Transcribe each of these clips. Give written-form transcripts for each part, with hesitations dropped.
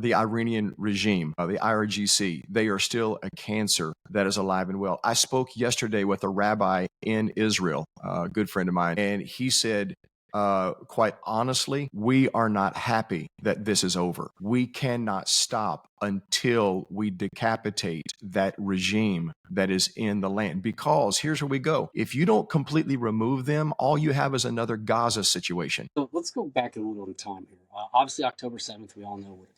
the Iranian regime, the IRGC. They are still a cancer that is alive and well. I spoke yesterday with a rabbi in Israel, a good friend of mine, and he said, quite honestly, we are not happy that this is over. We cannot stop until we decapitate that regime that is in the land. Because here's where we go. If you don't completely remove them, all you have is another Gaza situation. So let's go back a little in time here. Obviously, October 7th, we all know what it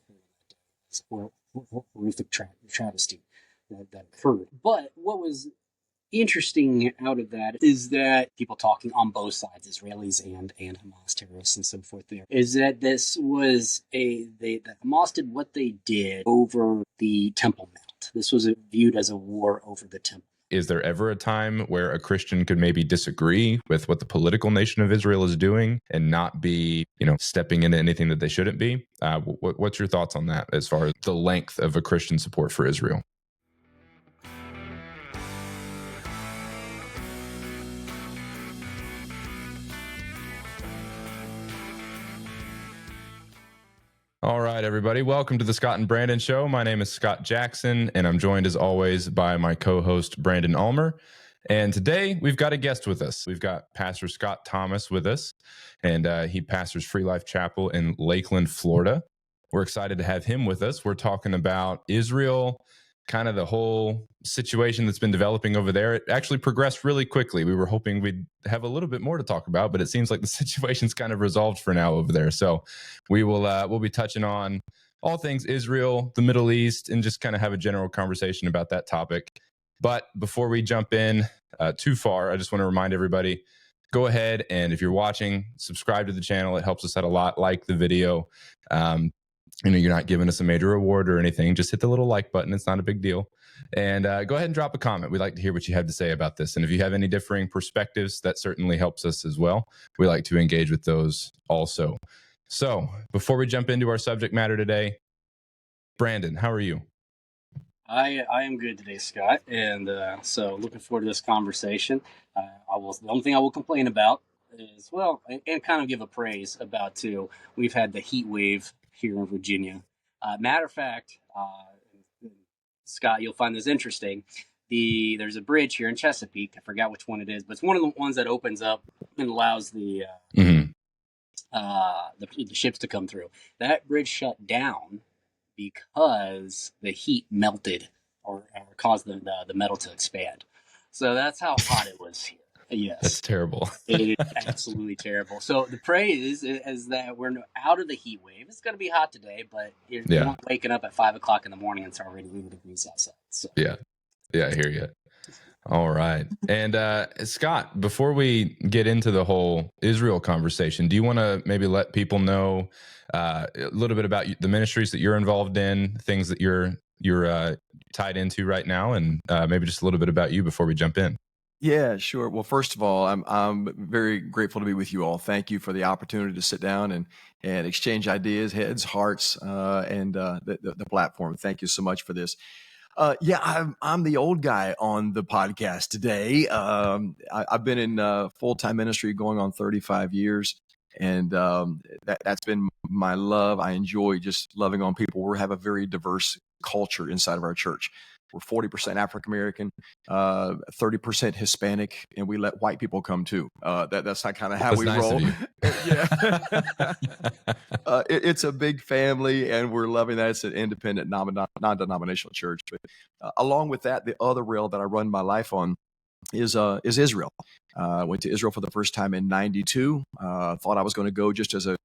was. Horrific travesty that occurred. But what was interesting out of that is that people talking on both sides, Israelis and Hamas terrorists and so forth, there is that this was that Hamas did what they did over the Temple Mount. This was viewed as a war over the Temple. Is there ever a time where a Christian could maybe disagree with what the political nation of Israel is doing and not be, stepping into anything that they shouldn't be? What's your thoughts on that as far as the length of a Christian support for Israel? All right, everybody. Welcome to the Scott and Brandon Show. My name is Scott Jackson, and I'm joined as always by my co-host, Brandon Ulmer. And today we've got a guest with us. We've got Pastor Scott Thomas with us, and he pastors Free Life Chapel in Lakeland, Florida. We're excited to have him with us. We're talking about Israel, kind of the whole situation that's been developing over there. It actually progressed really quickly. We were hoping we'd have a little bit more to talk about, but it seems like the situation's kind of resolved for now over there. So we'll be touching on all things Israel, the Middle East, and just kind of have a general conversation about that topic. But before we jump in too far, I just want to remind everybody, go ahead and if you're watching, subscribe to the channel. It helps us out a lot. Like the video. You're not giving us a major award or anything. Just hit the little like button. It's not a big deal. And go ahead and drop a comment. We'd like to hear what you have to say about this. And if you have any differing perspectives, that certainly helps us as well. We like to engage with those also. So before we jump into our subject matter today, Brandon, how are you? I am good today, Scott. And so looking forward to this conversation. The only thing I will complain about is, and kind of give a praise about too, we've had the heat wave here in Virginia. Matter of fact, Scott, you'll find this interesting. There's a bridge here in Chesapeake. I forgot which one it is, but it's one of the ones that opens up and allows the ships to come through. That bridge shut down because the heat melted or caused the metal to expand. So that's how hot it was here. Yes. That's terrible. It is absolutely terrible. So the praise is that we're out of the heat wave. It's going to be hot today, but you're not waking up at 5 o'clock in the morning and it's already 80 degrees outside. So. Yeah, I hear you. All right. And Scott, before we get into the whole Israel conversation, do you want to maybe let people know a little bit about the ministries that you're involved in, things that you're tied into right now, and maybe just a little bit about you before we jump in? Yeah, sure. Well, first of all, I'm very grateful to be with you all. Thank you for the opportunity to sit down and exchange ideas, heads, hearts, and the platform. Thank you so much for this. I'm the old guy on the podcast today. I've been in full-time ministry going on 35 years, and that's been my love. I enjoy just loving on people. We have a very diverse culture inside of our church. We're 40% African-American, 30% Hispanic, and we let white people come too. That's not kind of how we roll. Yeah. It's a big family, and we're loving that. It's an independent, non-denominational church. But along with that, the other rail that I run my life on is Israel. Went to Israel for the first time in 92. Thought I was going to go just as a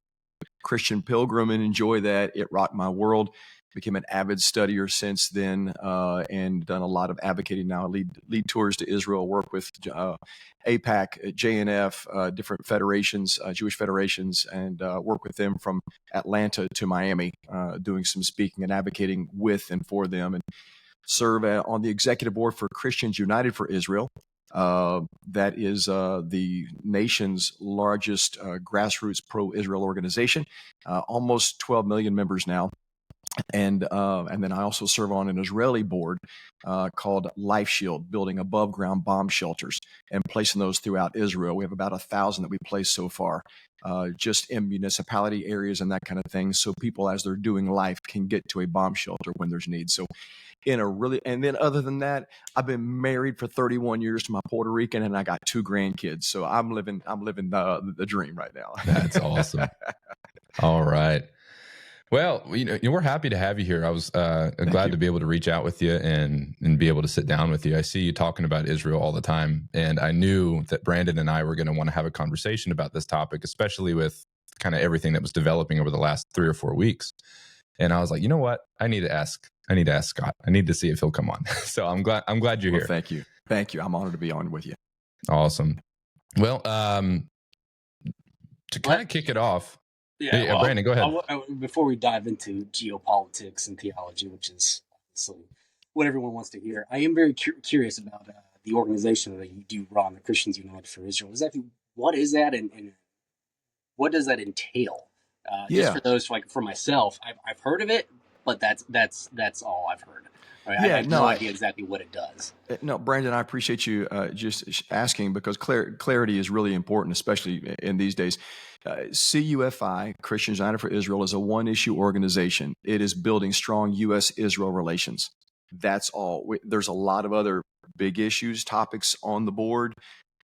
Christian pilgrim and enjoy that. It rocked my world. Became an avid studier since then, and done a lot of advocating now. Lead tours to Israel, work with AIPAC, JNF, different federations, Jewish federations, and work with them from Atlanta to Miami, doing some speaking and advocating with and for them, and serve on the executive board for Christians United for Israel. That is the nation's largest grassroots pro-Israel organization, almost 12 million members now. And then I also serve on an Israeli board called Life Shield, building above ground bomb shelters and placing those throughout Israel. We have about 1,000 that we placed so far, just in municipality areas and that kind of thing. So people, as they're doing life, can get to a bomb shelter when there's need. So and then other than that, I've been married for 31 years to my Puerto Rican, and I got 2 grandkids. So I'm living the dream right now. That's awesome. All right. Well, we're happy to have you here. I was glad to be able to reach out with you and be able to sit down with you. I see you talking about Israel all the time, and I knew that Brandon and I were going to want to have a conversation about this topic, especially with kind of everything that was developing over the last 3 or 4 weeks. And I was like, you know what? I need to ask Scott. I need to see if he'll come on. So I'm glad you're here. Thank you. I'm honored to be on with you. Awesome. Well, to kind of kick it off. Yeah, well, Brandon, go ahead. Before we dive into geopolitics and theology, which is obviously what everyone wants to hear, I am very curious about the organization that you do run, the Christians United for Israel. What is that, and what does that entail? Just for those, like for myself, I've heard of it, but that's all I've heard. Right? I have no idea exactly what it does. No, Brandon, I appreciate you just asking, because clarity is really important, especially in these days. CUFI, Christians United for Israel, is a one-issue organization. It is building strong U.S.-Israel relations. That's all. There's a lot of other big issues, topics on the board.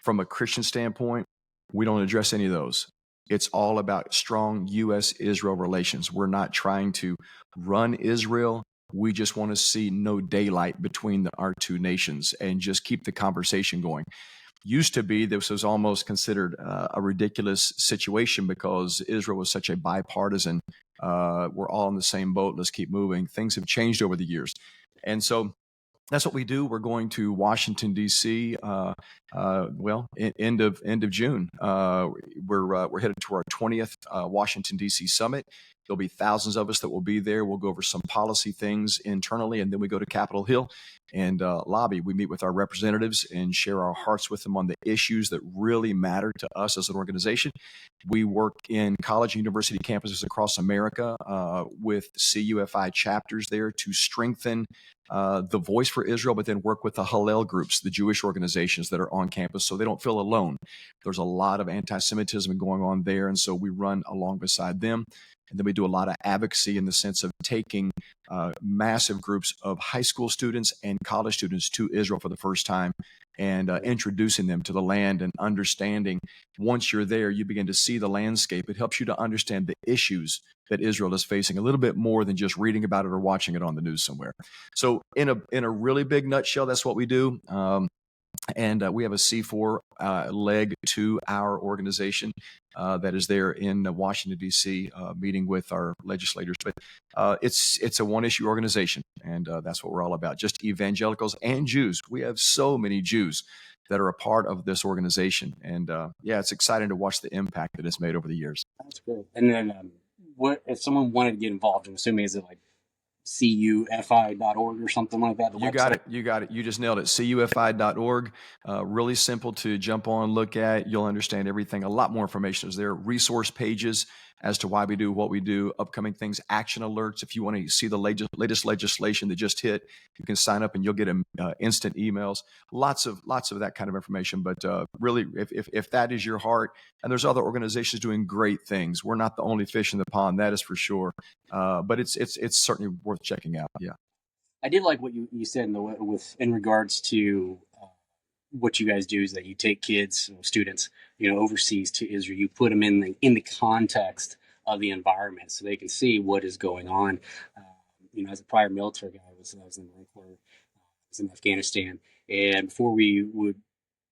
From a Christian standpoint, we don't address any of those. It's all about strong U.S.-Israel relations. We're not trying to run Israel. We just want to see no daylight between our two nations and just keep the conversation going. Used to be, this was almost considered a ridiculous situation because Israel was such a bipartisan, we're all in the same boat, let's keep moving. Things have changed over the years. And so that's what we do. We're going to Washington, D.C., end of June. We're headed to our 20th Washington, D.C. summit. There'll be thousands of us that will be there. We'll go over some policy things internally, and then we go to Capitol Hill and lobby. We meet with our representatives and share our hearts with them on the issues that really matter to us as an organization. We work in college and university campuses across America with CUFI chapters there to strengthen the voice for Israel, but then work with the Hillel groups, the Jewish organizations that are on campus, so they don't feel alone. There's a lot of anti-Semitism going on there, and so we run along beside them. And then we do a lot of advocacy in the sense of taking massive groups of high school students and college students to Israel for the first time and introducing them to the land and understanding. Once you're there, you begin to see the landscape. It helps you to understand the issues that Israel is facing a little bit more than just reading about it or watching it on the news somewhere. So in a really big nutshell, that's what we do. And we have a C4 leg to our organization that is there in Washington, D.C., meeting with our legislators. But it's a one-issue organization, and that's what we're all about, just evangelicals and Jews. We have so many Jews that are a part of this organization. And it's exciting to watch the impact that it's made over the years. That's great. And then what if someone wanted to get involved? I'm assuming, is it like cufi.org or something like that? You got it. You just nailed it. cufi.org. Really simple to jump on, look at. You'll understand everything. A lot more information is there. Resource pages as to why we do what we do, upcoming things, action alerts. If you want to see the latest legislation that just hit, you can sign up and you'll get instant emails. Lots of that kind of information. But really, if that is your heart, and there's other organizations doing great things. We're not the only fish in the pond, that is for sure. But it's certainly worth checking out. Yeah. I did like what you said in regards to what you guys do is that you take kids, students, overseas to Israel. You put them in the context of the environment so they can see what is going on. As a prior military guy, I was in the Marine Corps, I was in Afghanistan, and before we would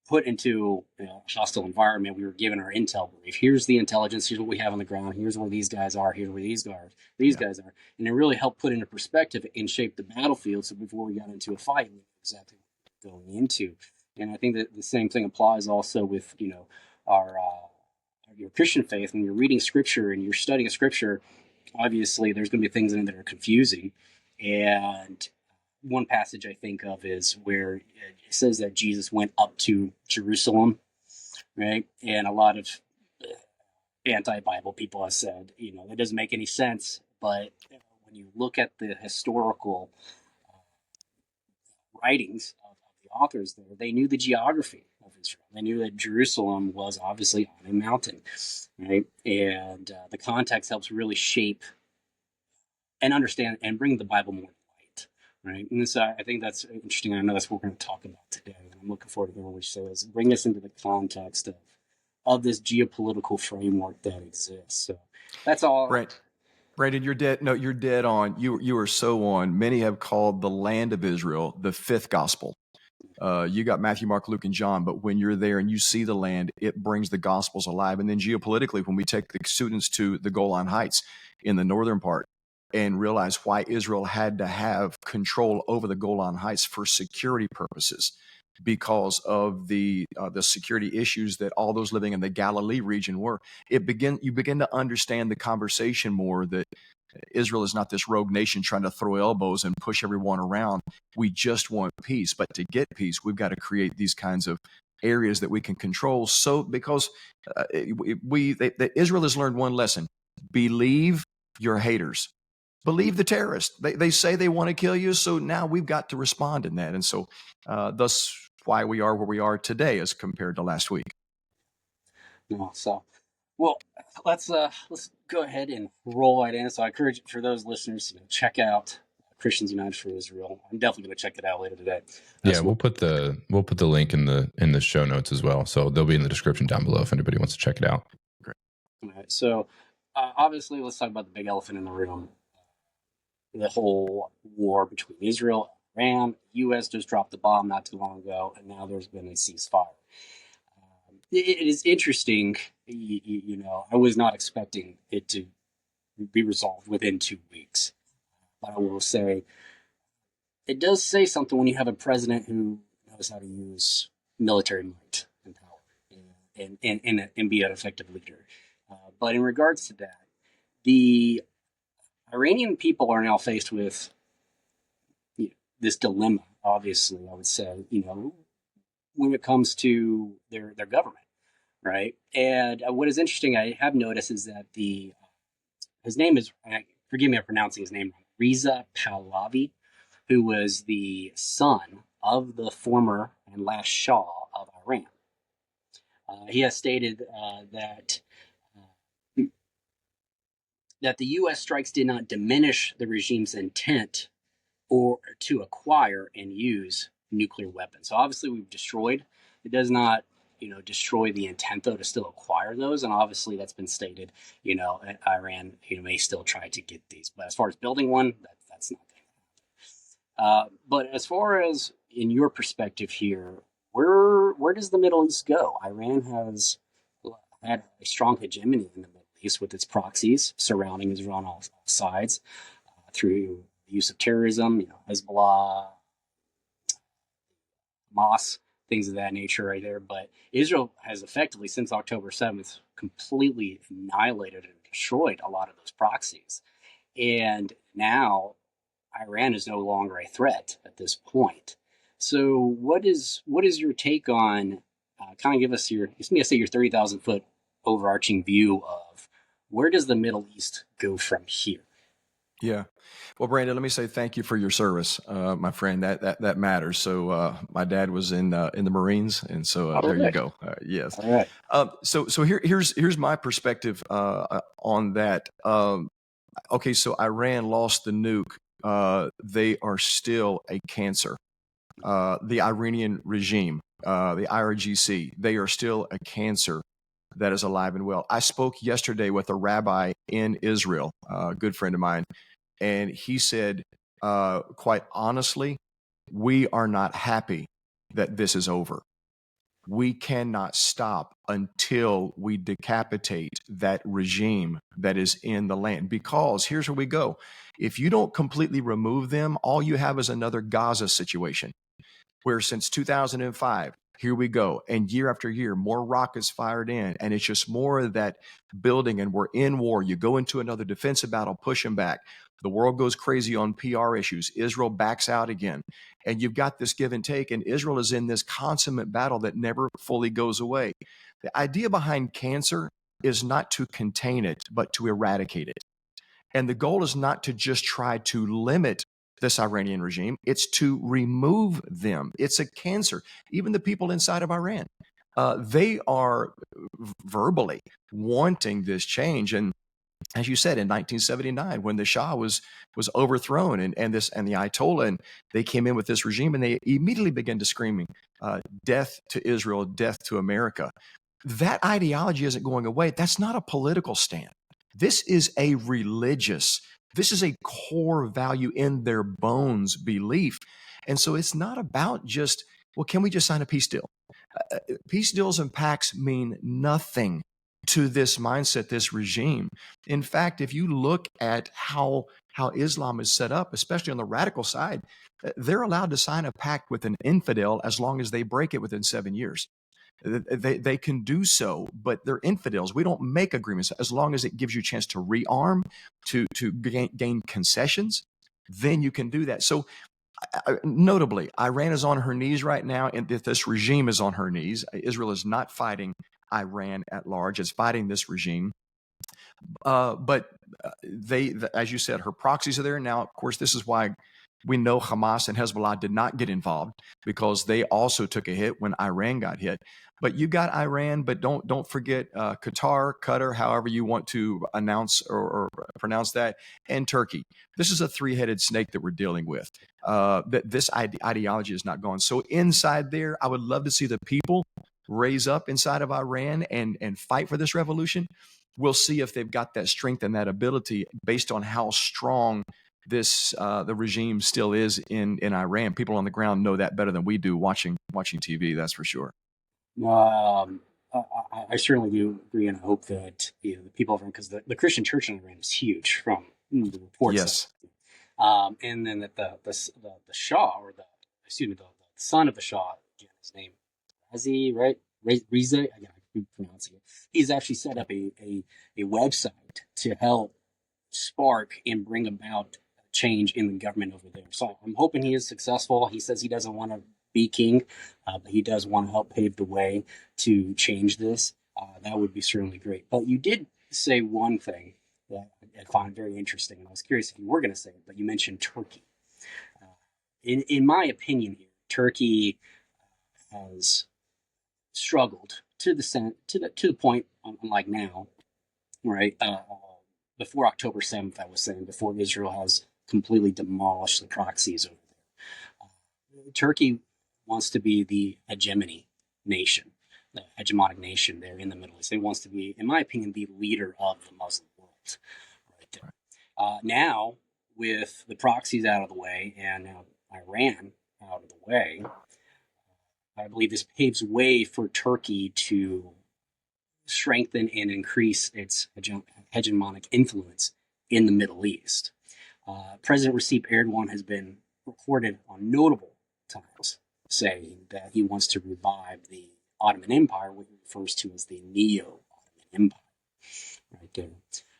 put into a hostile environment, we were given our intel brief. Here's the intelligence. Here's what we have on the ground. Here's where these guys are. Here's where these guys are. And it really helped put into perspective and shape the battlefield. So before we got into a fight, we knew exactly what we were going into. And I think that the same thing applies also with, your Christian faith. When you're reading scripture and you're studying scripture, obviously there's going to be things in it that are confusing. And one passage I think of is where it says that Jesus went up to Jerusalem, right? And a lot of anti-Bible people have said, that doesn't make any sense. But when you look at the historical writings of the authors there, they knew the geography of Israel. They knew that Jerusalem was obviously on a mountain, right? And the context helps really shape and understand and bring the Bible more to light, right? And so I think that's interesting. I know that's what we're going to talk about today. And I'm looking forward to hearing what you say is bring us into the context of this geopolitical framework that exists. So that's all. Brandon, you're dead. No, you're dead on. You are so on. Many have called the land of Israel the fifth gospel. You got Matthew, Mark, Luke, and John, but when you're there and you see the land, it brings the gospels alive. And then geopolitically, when we take the students to the Golan Heights in the northern part and realize why Israel had to have control over the Golan Heights for security purposes, because of the security issues that all those living in the Galilee region were, you begin to understand the conversation more, that Israel is not this rogue nation trying to throw elbows and push everyone around. We just want peace. But to get peace, we've got to create these kinds of areas that we can control. So because Israel has learned one lesson: believe your haters. Believe the terrorists. They say they want to kill you. So now we've got to respond in that. And so thus why we are where we are today as compared to last week. No, so, well, let's go ahead and roll right in. So I encourage for those listeners, check out Christians United for Israel. I'm definitely going to check it out later today. Yeah, we'll put the link in the show notes as well. So they'll be in the description down below if anybody wants to check it out. Great. All right. So obviously, let's talk about the big elephant in the room. The whole war between Israel and Iran. The U.S. just dropped the bomb not too long ago, and now there's been a ceasefire. It is interesting, I was not expecting it to be resolved within 2 weeks. But I will say, it does say something when you have a president who knows how to use military might and power and be an effective leader. But in regards to that, the Iranian people are now faced with this dilemma, obviously, I would say, when it comes to their government, right? And what is interesting, I have noticed, is that his name is, forgive me if I'm pronouncing his name wrong, Reza Pahlavi, who was the son of the former and last Shah of Iran. He has stated that the U.S. strikes did not diminish the regime's intent or to acquire and use nuclear weapons. So obviously we've destroyed. It does not, destroy the intent, though, to still acquire those. And obviously that's been stated, Iran, may still try to get these. But as far as building one, that's not going to happen. But as far as in your perspective here, where does the Middle East go? Iran has had a strong hegemony in the Middle East with its proxies surrounding Israel on all sides through the use of terrorism, Hezbollah, Hamas, things of that nature right there. But Israel has effectively, since October 7th, completely annihilated and destroyed a lot of those proxies. And now Iran is no longer a threat at this point. So what is your take on, kind of give us your 30,000 foot overarching view of where does the Middle East go from here? Yeah. Well, Brandon, let me say thank you for your service, my friend. That matters. So my dad was in the Marines, and so there you go. Yes. All right. So here's my perspective on that. Okay, so Iran lost the nuke. They are still a cancer. The Iranian regime, the IRGC, they are still a cancer that is alive and well. I spoke yesterday with a rabbi in Israel, a good friend of mine, and he said, quite honestly, we are not happy that this is over. We cannot stop until we decapitate that regime that is in the land. Because here's where we go. If you don't completely remove them, all you have is another Gaza situation, where since 2005, here we go. And year after year, more rockets fired in. And it's just more of that building. And we're in war. You go into another defensive battle, push them back. The world goes crazy on PR issues. Israel backs out again. And you've got this give and take. And Israel is in this consummate battle that never fully goes away. The idea behind cancer is not to contain it, but to eradicate it. And the goal is not to just try to limit this Iranian regime. It's to remove them. It's a cancer. Even the people inside of Iran, they are verbally wanting this change. And as you said, in 1979, when the Shah was overthrown and the Ayatollah, and they came in with this regime, and they immediately began to screaming, "Death to Israel, death to America." That ideology isn't going away. That's not a political stand. This is a religious, this is a core value in their bones belief. And so it's not about just, well, can we just sign a peace deal? Peace deals and pacts mean nothing to this mindset, this regime. In fact, if you look at how Islam is set up, especially on the radical side, they're allowed to sign a pact with an infidel as long as they break it within 7 years. They can do so, but they're infidels. We don't make agreements as long as it gives you a chance to rearm, to gain concessions. Then you can do that. So, notably, Iran is on her knees right now, and this regime is on her knees. Israel is not fighting Iran at large; it's fighting this regime. But as you said, her proxies are there now. Of course, this is why we know Hamas and Hezbollah did not get involved, because they also took a hit when Iran got hit. But you got Iran, but don't forget Qatar, however you want to announce or pronounce that, and Turkey. This is a three-headed snake that we're dealing with. This ideology is not gone. So inside there, I would love to see the people raise up inside of Iran and fight for this revolution. We'll see if they've got that strength and that ability based on how strong the regime still is in Iran. People on the ground know that better than we do watching TV. That's for sure. I certainly do agree, and I hope that the people of Iran, because the Christian church in Iran is huge from the reports. Yes. And then that the Shah, or the son of the Shah, his name Razi, right? Reza, I keep pronouncing it. He's actually set up a website to help spark and bring about change in the government over there. So I'm hoping he is successful. He says he doesn't want to be king, but he does want to help pave the way to change this. That would be certainly great. But you did say one thing that I find very interesting, and I was curious if you were going to say it, but you mentioned Turkey. In my opinion here, Turkey has struggled to the point, unlike now, right? Before October 7th, I was saying, before Israel has completely demolished the proxies over there. Turkey wants to be the hegemony nation, the hegemonic nation there in the Middle East. It wants to be, in my opinion, the leader of the Muslim world right there. Now, with the proxies out of the way and now Iran out of the way, I believe this paves way for Turkey to strengthen and increase its hegemonic influence in the Middle East. President Recep Erdogan has been recorded on notable times saying that he wants to revive the Ottoman Empire, what he refers to as the Neo-Ottoman Empire, right there.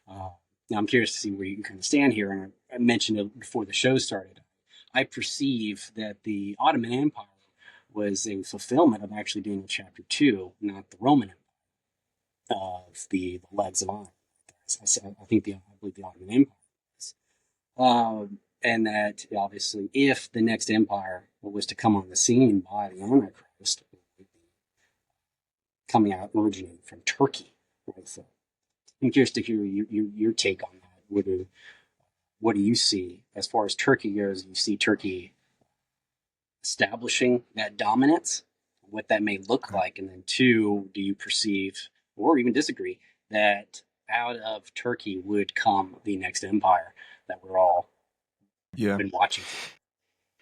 Now, I'm curious to see where you kind of stand here, and I mentioned it before the show started. I perceive that the Ottoman Empire was a fulfillment of actually Daniel chapter 2, not the Roman Empire, of the legs of iron. I believe the Ottoman Empire is. And that, obviously, if the next empire was to come on the scene by the Antichrist, it would be coming out, originating from Turkey. Right? So I'm curious to hear your take on that. What do you see as far as Turkey goes? You see Turkey establishing that dominance, what that may look like, and then two, do you perceive or even disagree that out of Turkey would come the next empire that we're all been watching?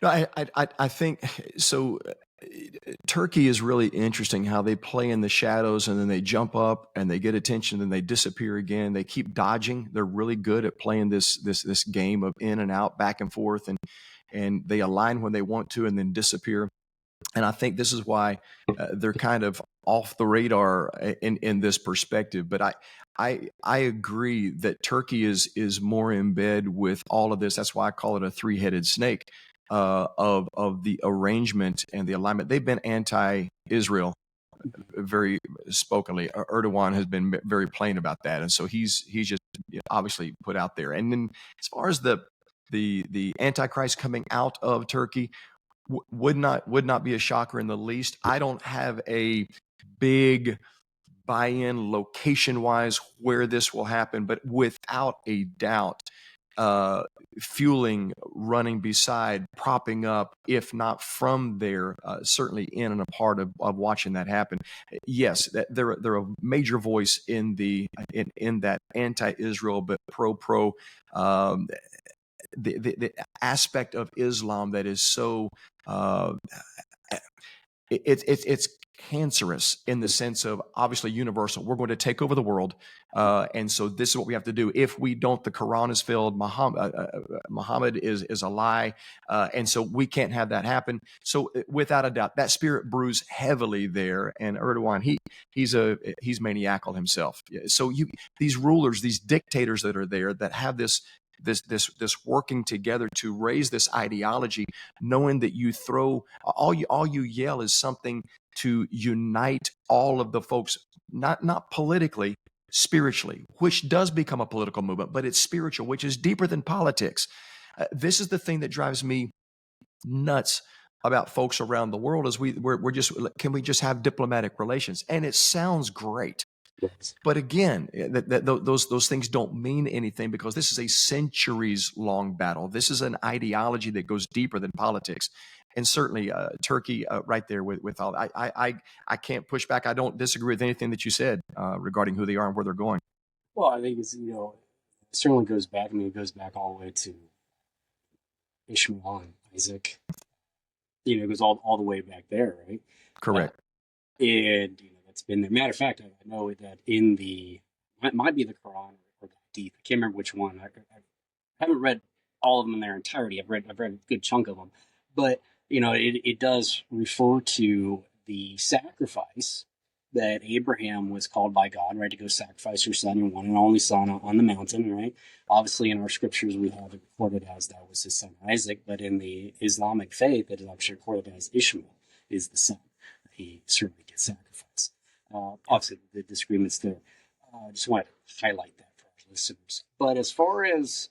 No, I think so. Turkey is really interesting how they play in the shadows and then they jump up and they get attention and they disappear again. They keep dodging. They're really good at playing this game of in and out, back and forth, and they align when they want to and then disappear. And I think this is why they're kind of off the radar in this perspective. But I agree that Turkey is more in bed with all of this. That's why I call it a three-headed snake of the arrangement and the alignment. They've been anti-Israel very spokenly. Erdogan has been very plain about that, and so he's just obviously put out there. And then as far as the Antichrist coming out of Turkey, would not be a shocker in the least. I don't have a big buy-in location-wise where this will happen, but without a doubt, fueling, running beside, propping up, if not from there, certainly in and a part of watching that happen. Yes, they're a major voice in that anti-Israel but pro the aspect of Islam that is so it's cancerous in the sense of obviously universal. We're going to take over the world, and so this is what we have to do. If we don't, the Quran is filled. Muhammad is a lie, and so we can't have that happen. So without a doubt, that spirit brews heavily there. And Erdogan, he's maniacal himself. So these rulers, these dictators that are there that have this working together to raise this ideology, knowing that you throw all you yell is something to unite all of the folks, not politically, spiritually, which does become a political movement, but it's spiritual, which is deeper than politics. This is the thing that drives me nuts about folks around the world is we're just, can we just have diplomatic relations? And it sounds great. Yes. But again, those things don't mean anything because this is a centuries-long battle. This is an ideology that goes deeper than politics, and certainly Turkey, right there with all. I can't push back. I don't disagree with anything that you said regarding who they are and where they're going. Well, I think it certainly goes back. I mean, it goes back all the way to Ishmael and Isaac. It goes all the way back there, right? Correct. And that's been there. Matter of fact, I know that in might be the Quran or the Hadith. I can't remember which one. I haven't read all of them in their entirety. I've read a good chunk of them, but it does refer to the sacrifice that Abraham was called by God, right, to go sacrifice your son, your one and only son, on the mountain, right? Obviously, in our scriptures, we have it recorded as that was his son Isaac, but in the Islamic faith, it is actually recorded as Ishmael is the son. He certainly gets sacrificed. Obviously, the disagreements there. I just wanted to highlight that for our listeners. But as far as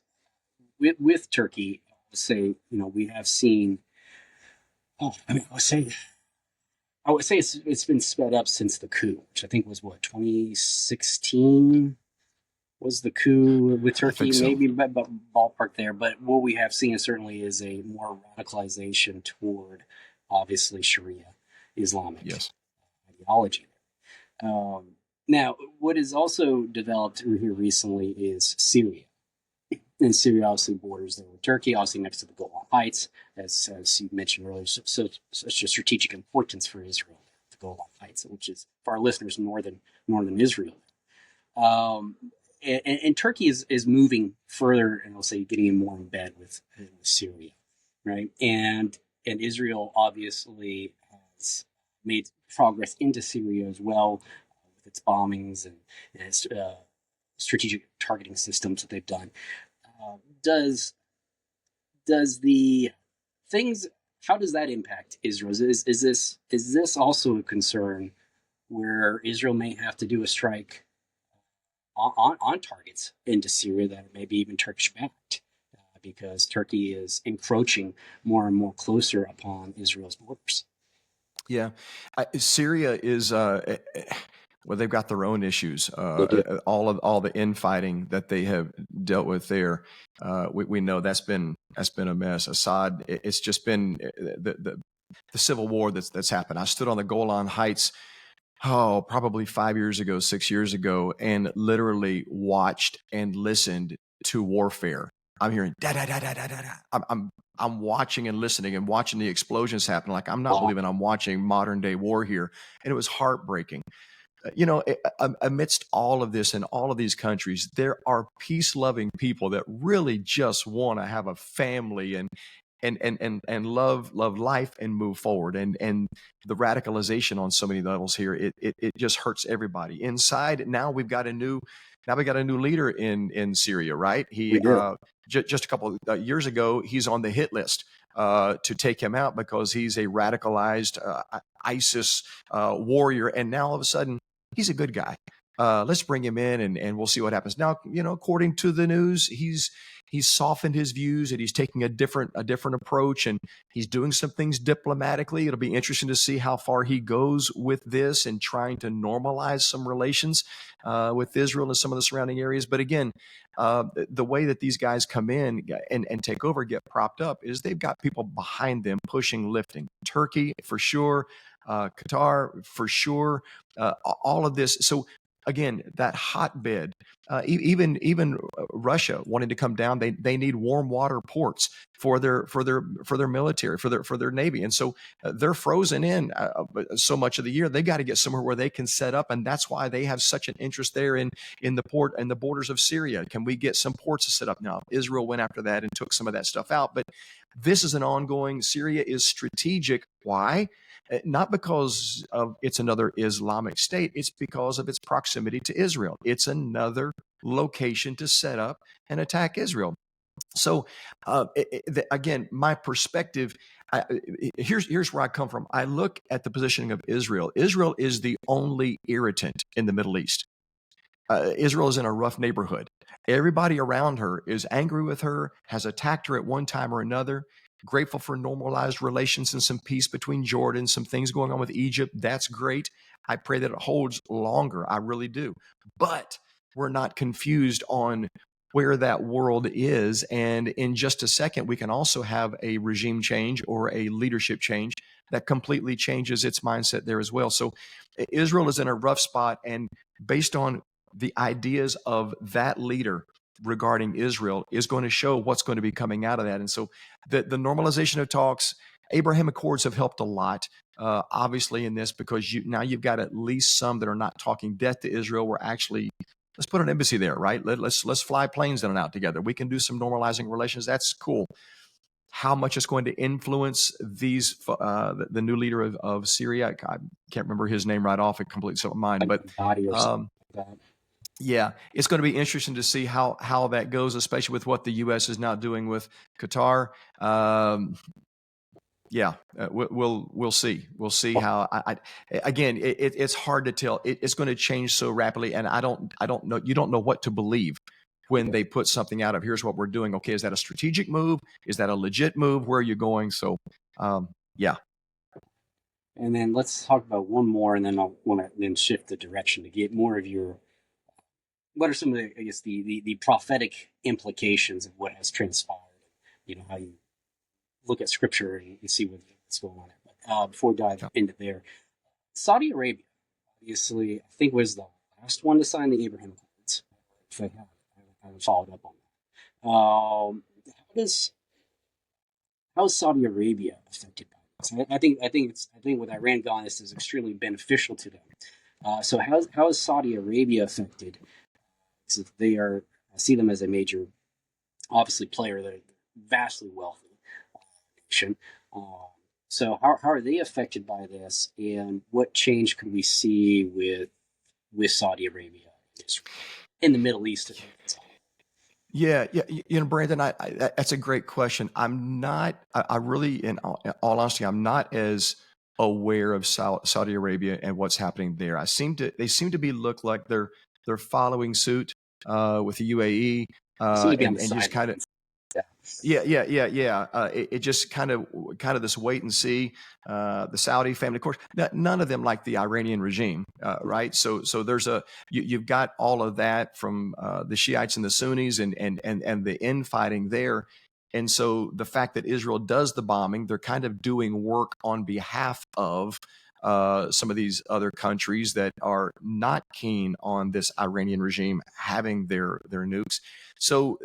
with Turkey, I would say, we have seen. I would say it's been sped up since the coup, which I think was 2016 was the coup with Turkey, so. Maybe ballpark there. But what we have seen certainly is a more radicalization toward obviously Sharia Islamic ideology. Now, what is also developed here recently is Syria. And Syria obviously borders there with Turkey, obviously next to the Golan Heights, as you mentioned earlier. So such a strategic importance for Israel, the Golan Heights, which is, for our listeners, northern Israel. And Turkey is moving further, and I'll say getting more in bed with Syria, right? And Israel obviously has made progress into Syria as well with its bombings and its strategic targeting systems that they've done. Does the things? How does that impact Israel? Is this also a concern where Israel may have to do a strike on targets into Syria that may be even Turkish backed, because Turkey is encroaching more and more closer upon Israel's borders? Yeah, Syria is. Well, they've got their own issues. All the infighting that they have dealt with there, we know that's been a mess. Assad, it's just been the civil war that's happened. I stood on the Golan Heights, probably 5 years ago, 6 years ago, and literally watched and listened to warfare. I'm hearing da da da da da da. I'm watching and listening and watching the explosions happen. Like, I'm not believing I'm watching modern day war here, and it was heartbreaking. Amidst all of this in all of these countries, there are peace-loving people that really just want to have a family and love life and move forward. And the radicalization on so many levels here, it just hurts everybody inside. Now we got a new leader in Syria, right? He just a couple of years ago, he's on the hit list to take him out because he's a radicalized ISIS warrior, and now all of a sudden, he's a good guy. Let's bring him in and we'll see what happens. Now, according to the news, he's softened his views and he's taking a different approach, and he's doing some things diplomatically. It'll be interesting to see how far he goes with this and trying to normalize some relations with Israel and some of the surrounding areas. But again, the way that these guys come in and take over, get propped up, is they've got people behind them pushing, lifting. Turkey for sure, Qatar for sure, all of this. So again, that hotbed, even Russia wanting to come down, they need warm water ports for their military, for their navy, and so they're frozen in so much of the year. They got to get somewhere where they can set up, and that's why they have such an interest there in the port and the borders of Syria. Can we get some ports to set up? Now, Israel went after that and took some of that stuff out, but this is an ongoing. Syria is strategic. Why? Not because of it's another Islamic state. It's because of its proximity to Israel. It's another location to set up and attack Israel. So again, my perspective, here's where I come from. I look at the positioning of Israel. Israel is the only irritant in the Middle East. Israel is in a rough neighborhood. Everybody around her is angry with her, has attacked her at one time or another. Grateful for normalized relations and some peace between Jordan, some things going on with Egypt. That's great. I pray that it holds longer. I really do. But we're not confused on where that world is. And in just a second, we can also have a regime change or a leadership change that completely changes its mindset there as well. So Israel is in a rough spot. And based on the ideas of that leader regarding Israel is going to show what's going to be coming out of that. And so the normalization of talks, Abraham Accords have helped a lot, obviously, in this, because now you've got at least some that are not talking death to Israel. We're actually, let's put an embassy there, right? Let's fly planes in and out together. We can do some normalizing relations. That's cool. How much it's going to influence these, the new leader of Syria, I can't remember his name right off, it completely slipped my mind, but yeah, it's going to be interesting to see how that goes, especially with what the U.S. is now doing with Qatar. We'll see. We'll see how. Again, it's hard to tell. It's going to change so rapidly, and I don't know. You don't know what to believe when they put something out of here's what we're doing. Okay, is that a strategic move? Is that a legit move? Where are you going? So, yeah. And then let's talk about one more, and then I'll want to then shift the direction to get more of your. What are some of the, I guess, the prophetic implications of what has transpired? How you look at scripture and see what's going on. But before we dive into there, Saudi Arabia, obviously, I think was the last one to sign the Abraham Accords. If I haven't followed up on that. How is Saudi Arabia affected by this? I think with Iran gone, this is extremely beneficial to them. So how is Saudi Arabia affected? So I see them as a major, obviously, player. They're vastly wealthy nation. So how are they affected by this, and what change could we see with Saudi Arabia in the Middle East? Yeah, Brandon, that's a great question. I'm not. I really, in all honesty, I'm not as aware of Saudi Arabia and what's happening there. They seem to look like they're following suit with the UAE, and just kind of. Yeah. It just kind of this wait and see. The Saudi family, of course, none of them like the Iranian regime, right? So there's you've got all of that from the Shiites and the Sunnis and the infighting there. And so the fact that Israel does the bombing, they're kind of doing work on behalf of some of these other countries that are not keen on this Iranian regime having their nukes. So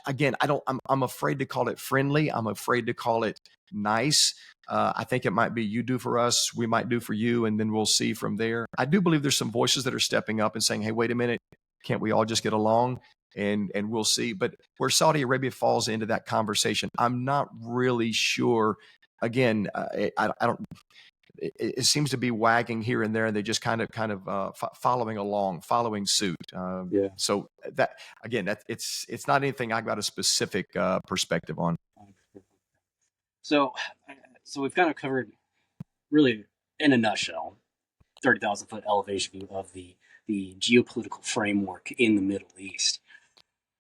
again, I'm afraid to call it friendly. I'm afraid to call it nice. I think it might be you do for us, we might do for you, and then we'll see from there. I do believe there's some voices that are stepping up and saying, hey, wait a minute, can't we all just get along? And we'll see. But where Saudi Arabia falls into that conversation, I'm not really sure. Again, I don't. It seems to be wagging here and there, and they just kind of following suit. So that again, it's not anything I've got a specific perspective on. So we've kind of covered, really, in a nutshell, 30,000 foot elevation view of the the geopolitical framework in the Middle East.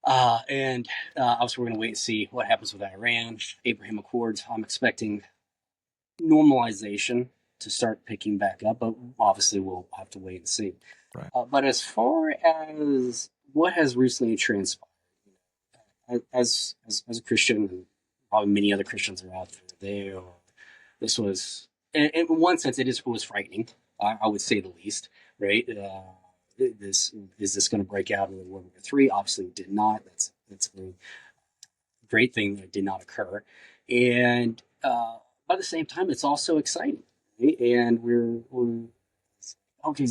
And obviously, we're going to wait and see what happens with Iran, Abraham Accords. I'm expecting normalization to start picking back up, but obviously, we'll have to wait and see. Right. But as far as what has recently transpired, as a Christian, and probably many other Christians are out there, this was, in one sense, it was frightening. I would say the least, right? Is this going to break out in World War III? Obviously, it did not. That's a great thing that it did not occur, and at the same time, it's also exciting, right? And we're okay.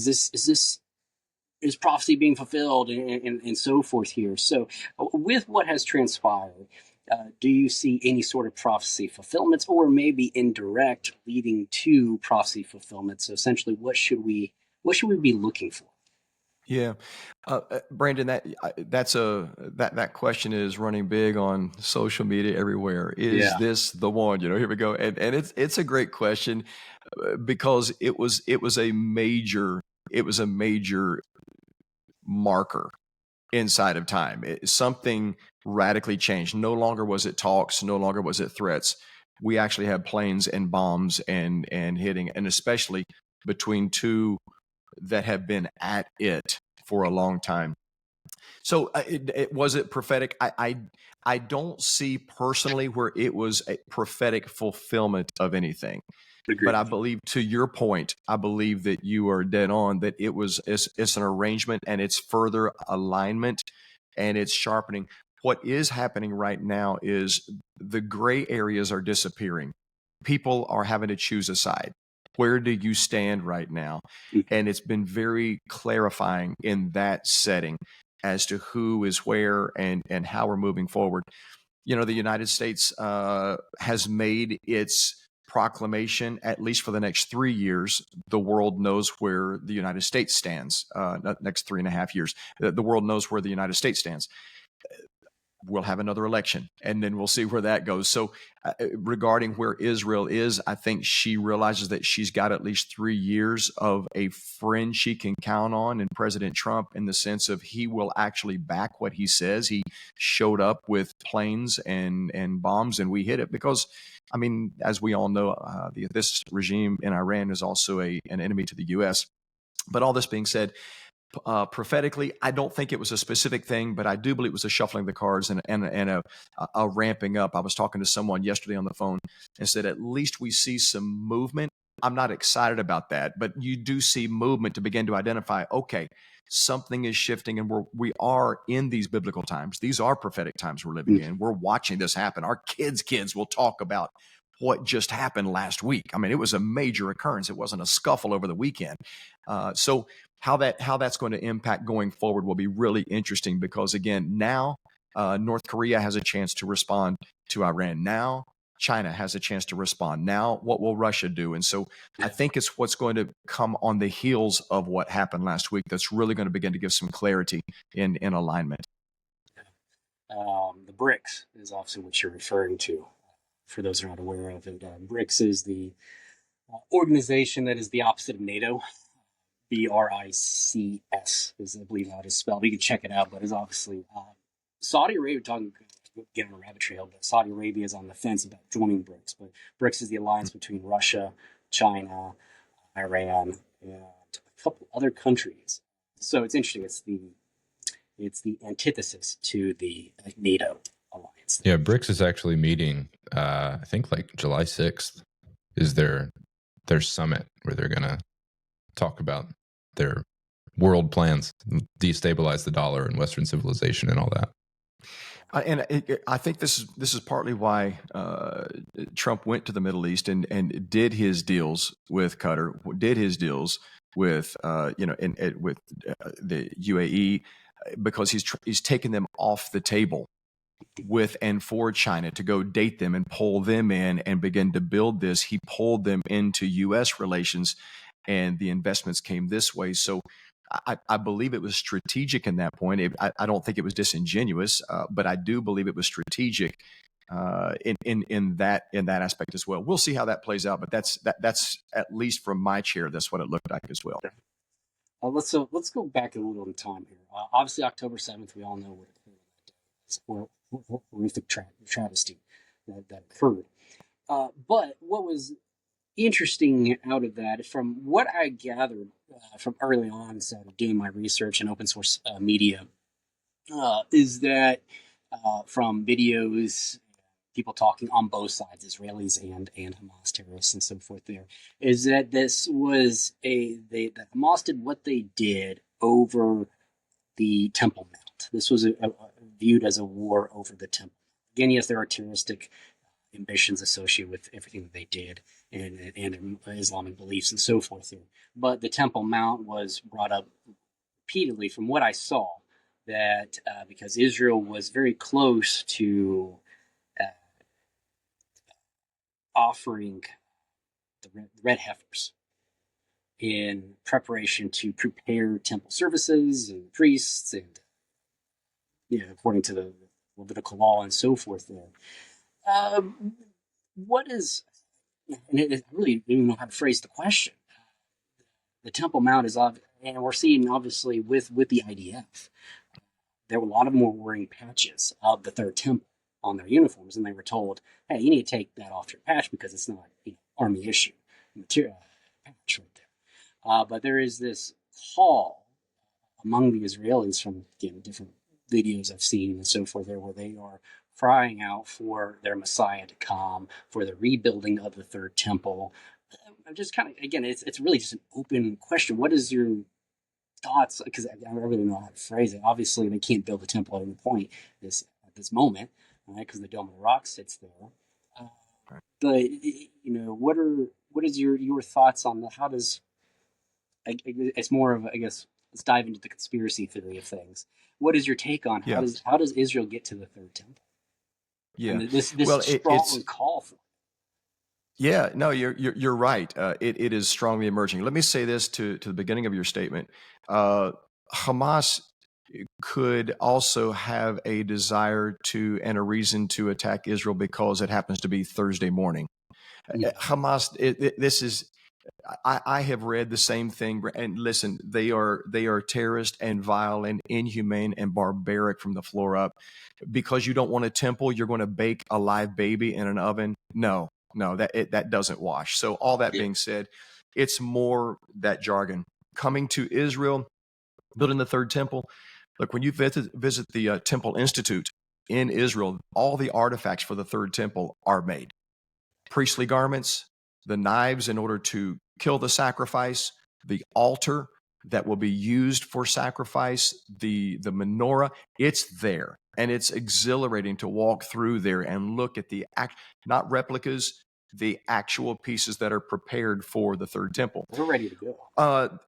Is prophecy being fulfilled and so forth here? So, with what has transpired, do you see any sort of prophecy fulfillments, or maybe indirect leading to prophecy fulfillment? So, essentially, what should we be looking for? Yeah, Brandon, that question is running big on social media everywhere. Is this the one? Here we go, and it's a great question because it was a major marker inside of time. Something radically changed. No longer was it talks. No longer was it threats. We actually had planes and bombs and hitting, and especially between two that have been at it for a long time. So was it prophetic? I don't see personally where it was a prophetic fulfillment of anything. Agreed. But I believe, to your point, I believe that you are dead on, that it's an arrangement and it's further alignment and it's sharpening. What is happening right now is the gray areas are disappearing. People are having to choose a side. Where do you stand right now? And it's been very clarifying in that setting as to who is where and how we're moving forward. The United States has made its proclamation, at least for the next 3 years. The world knows where the United States stands. Next 3.5 years, the world knows where the United States stands. We'll have another election, and then we'll see where that goes. So regarding where Israel is, I think she realizes that she's got at least 3 years of a friend she can count on in President Trump, in the sense of he will actually back what he says. He showed up with planes and bombs, and we hit it because, as we all know, this regime in Iran is also an enemy to the U.S. But all this being said, prophetically, I don't think it was a specific thing, but I do believe it was a shuffling of the cards and a ramping up. I was talking to someone yesterday on the phone and said, at least we see some movement. I'm not excited about that, but you do see movement to begin to identify, okay, something is shifting, and we are in these biblical times. These are prophetic times we're living in. We're watching this happen. Our kids will talk about what just happened last week. It was a major occurrence. It wasn't a scuffle over the weekend. So how that's going to impact going forward will be really interesting, because again, now North Korea has a chance to respond to Iran. Now China has a chance to respond. Now what will Russia do? And so I think it's what's going to come on the heels of what happened last week that's really going to begin to give some clarity in alignment. The BRICS is obviously what you're referring to. For those who are not aware of it, BRICS is the organization that is the opposite of NATO. BRICS is, I believe, how it is spelled. You can check it out, but it's obviously Saudi Arabia. Get on a rabbit trail, but Saudi Arabia is on the fence about joining BRICS. But BRICS is the alliance between Russia, China, Iran, and a couple other countries. So it's interesting. It's the antithesis to the NATO alliance. Yeah, BRICS is actually meeting. I think like July 6th is their summit where they're going to talk about their world plans, destabilize the dollar and Western civilization and all that. And I think this is partly why Trump went to the Middle East and did his deals with Qatar, did his deals with with the UAE, because he's taken them off the table with and for China to go date them and pull them in and begin to build this. He pulled them into U.S. relations, and the investments came this way. So I believe it was strategic in that point. I don't think it was disingenuous, but I do believe it was strategic in that aspect as well. We'll see how that plays out, but that's at least from my chair, that's what it looked like as well. let's go back a little in time here. Obviously, October 7th, we all know what occurred on that day. It's a horrific travesty that occurred. But what was interesting out of that, from what I gathered from early on, so doing my research in open source media, is that from videos, people talking on both sides, Israelis and Hamas terrorists and so forth, there is that this was that Hamas did what they did over the Temple Mount. This was viewed as a war over the Temple. Again, yes, there are terroristic ambitions associated with everything that they did and their Islamic beliefs and so forth here. But the Temple Mount was brought up repeatedly from what I saw, that because Israel was very close to offering the red heifers in preparation to prepare temple services and priests and, according to the Levitical law and so forth there. What is, and I really don't even know how to phrase the question. The Temple Mount is, and we're seeing obviously with the IDF, there were a lot of them were wearing patches of the Third Temple on their uniforms, and they were told, "Hey, you need to take that off your patch because it's not army issue material patch right there." But there is this call among the Israelis from different videos I've seen and so forth there, where they are crying out for their Messiah to come, for the rebuilding of the Third Temple. I'm just kind of, again, it's really just an open question. What is your thoughts? Because I don't really know how to phrase it. Obviously, they can't build a temple at any point at this moment, right? Because the Dome of the Rock sits there. But what is your thoughts on how does? It's more of, I guess, let's dive into the conspiracy theory of things. What is your take on how does Israel get to the Third Temple? Yeah, and this well, strong call for it. Yeah, no, you're right. It is strongly emerging. Let me say this to the beginning of your statement. Hamas could also have a desire to and a reason to attack Israel because it happens to be Thursday morning. Yeah. Hamas, this is. I have read the same thing, and listen, they are terrorist and vile and inhumane and barbaric from the floor up. Because you don't want a temple, you're going to bake a live baby in an oven. No, that doesn't wash. So all that being said, it's more that jargon. Coming to Israel, building the Third Temple. Look, when you visit the Temple Institute in Israel, all the artifacts for the Third Temple are made. Priestly garments, the knives in order to kill the sacrifice, the altar that will be used for sacrifice, the menorah, it's there. And it's exhilarating to walk through there and look at not replicas, the actual pieces that are prepared for the Third Temple. We're ready to go.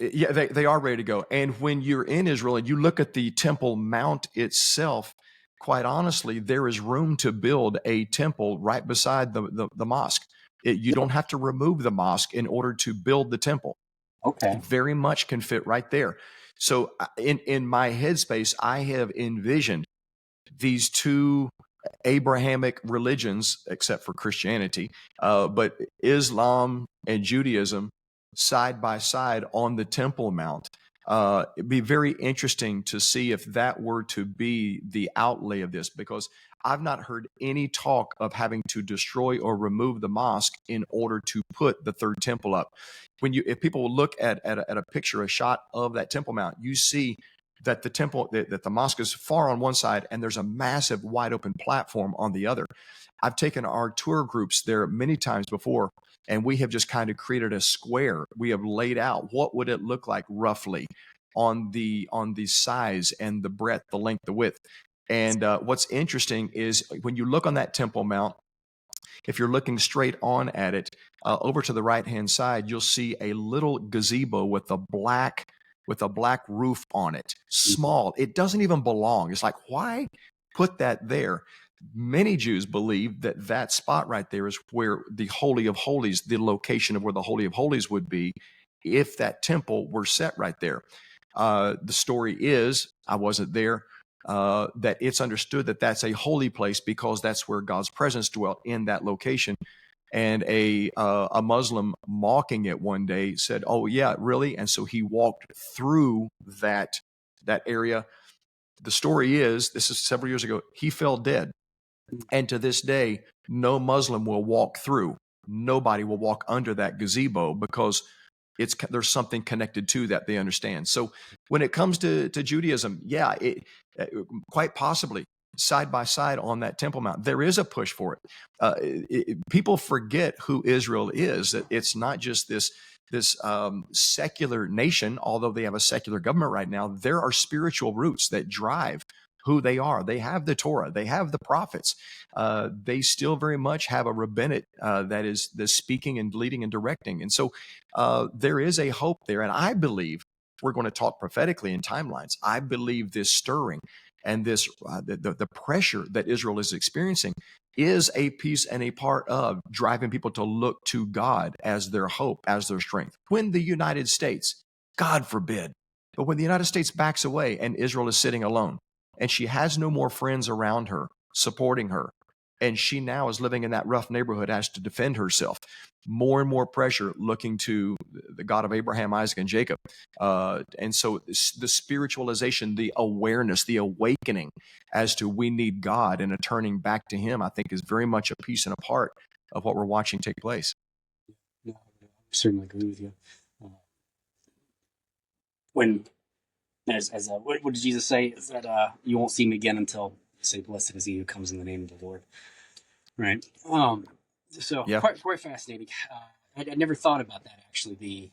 Yeah, they are ready to go. And when you're in Israel and you look at the Temple Mount itself, quite honestly, there is room to build a temple right beside the mosque. You don't have to remove the mosque in order to build the temple. Okay. It very much can fit right there. So in my headspace, I have envisioned these two Abrahamic religions, except for Christianity, but Islam and Judaism side by side on the Temple Mount. It'd be very interesting to see if that were to be the outlay of this, because I've not heard any talk of having to destroy or remove the mosque in order to put the Third Temple up. If people look at a picture, a shot of that Temple Mount, you see that the mosque is far on one side and there's a massive wide open platform on the other. I've taken our tour groups there many times before, and we have just kind of created a square. We have laid out what would it look like roughly on the size and the breadth, the length, the width. And what's interesting is when you look on that Temple Mount, if you're looking straight on at it, over to the right-hand side, you'll see a little gazebo with a black roof on it. Small. It doesn't even belong. It's like, why put that there? Many Jews believe that spot right there is where the Holy of Holies, the location of where the Holy of Holies would be if that temple were set right there. The story is, I wasn't there, that it's understood that that's a holy place because that's where God's presence dwelt, in that location. And a Muslim mocking it one day said, "Oh yeah, really?" And so he walked through that area. The story is, this is several years ago, he fell dead. And to this day, no Muslim will walk through. Nobody will walk under that gazebo, because there's something connected to that they understand. So when it comes to Judaism, yeah, quite possibly side by side on that Temple Mount, there is a push for it. People forget who Israel is. That it's not just this secular nation, although they have a secular government right now. There are spiritual roots that drive who they are. They have the Torah, they have the prophets. They still very much have a rabbinate that is the speaking and leading and directing. And so there is a hope there. And I believe, we're going to talk prophetically in timelines, I believe this stirring and this the pressure that Israel is experiencing is a piece and a part of driving people to look to God as their hope, as their strength. When the United States, God forbid, but when the United States backs away and Israel is sitting alone, and she has no more friends around her supporting her, and she now is living in that rough neighborhood, has to defend herself, more and more pressure looking to the God of Abraham, Isaac, and Jacob. And so the spiritualization, the awareness, the awakening as to we need God and a turning back to him, I think is very much a piece and a part of what we're watching take place. Yeah, I certainly agree with you. When, what did Jesus say? Is that you won't see me again until, say, blessed is he who comes in the name of the Lord. Right. So Yeah. quite fascinating. I never thought about that, actually.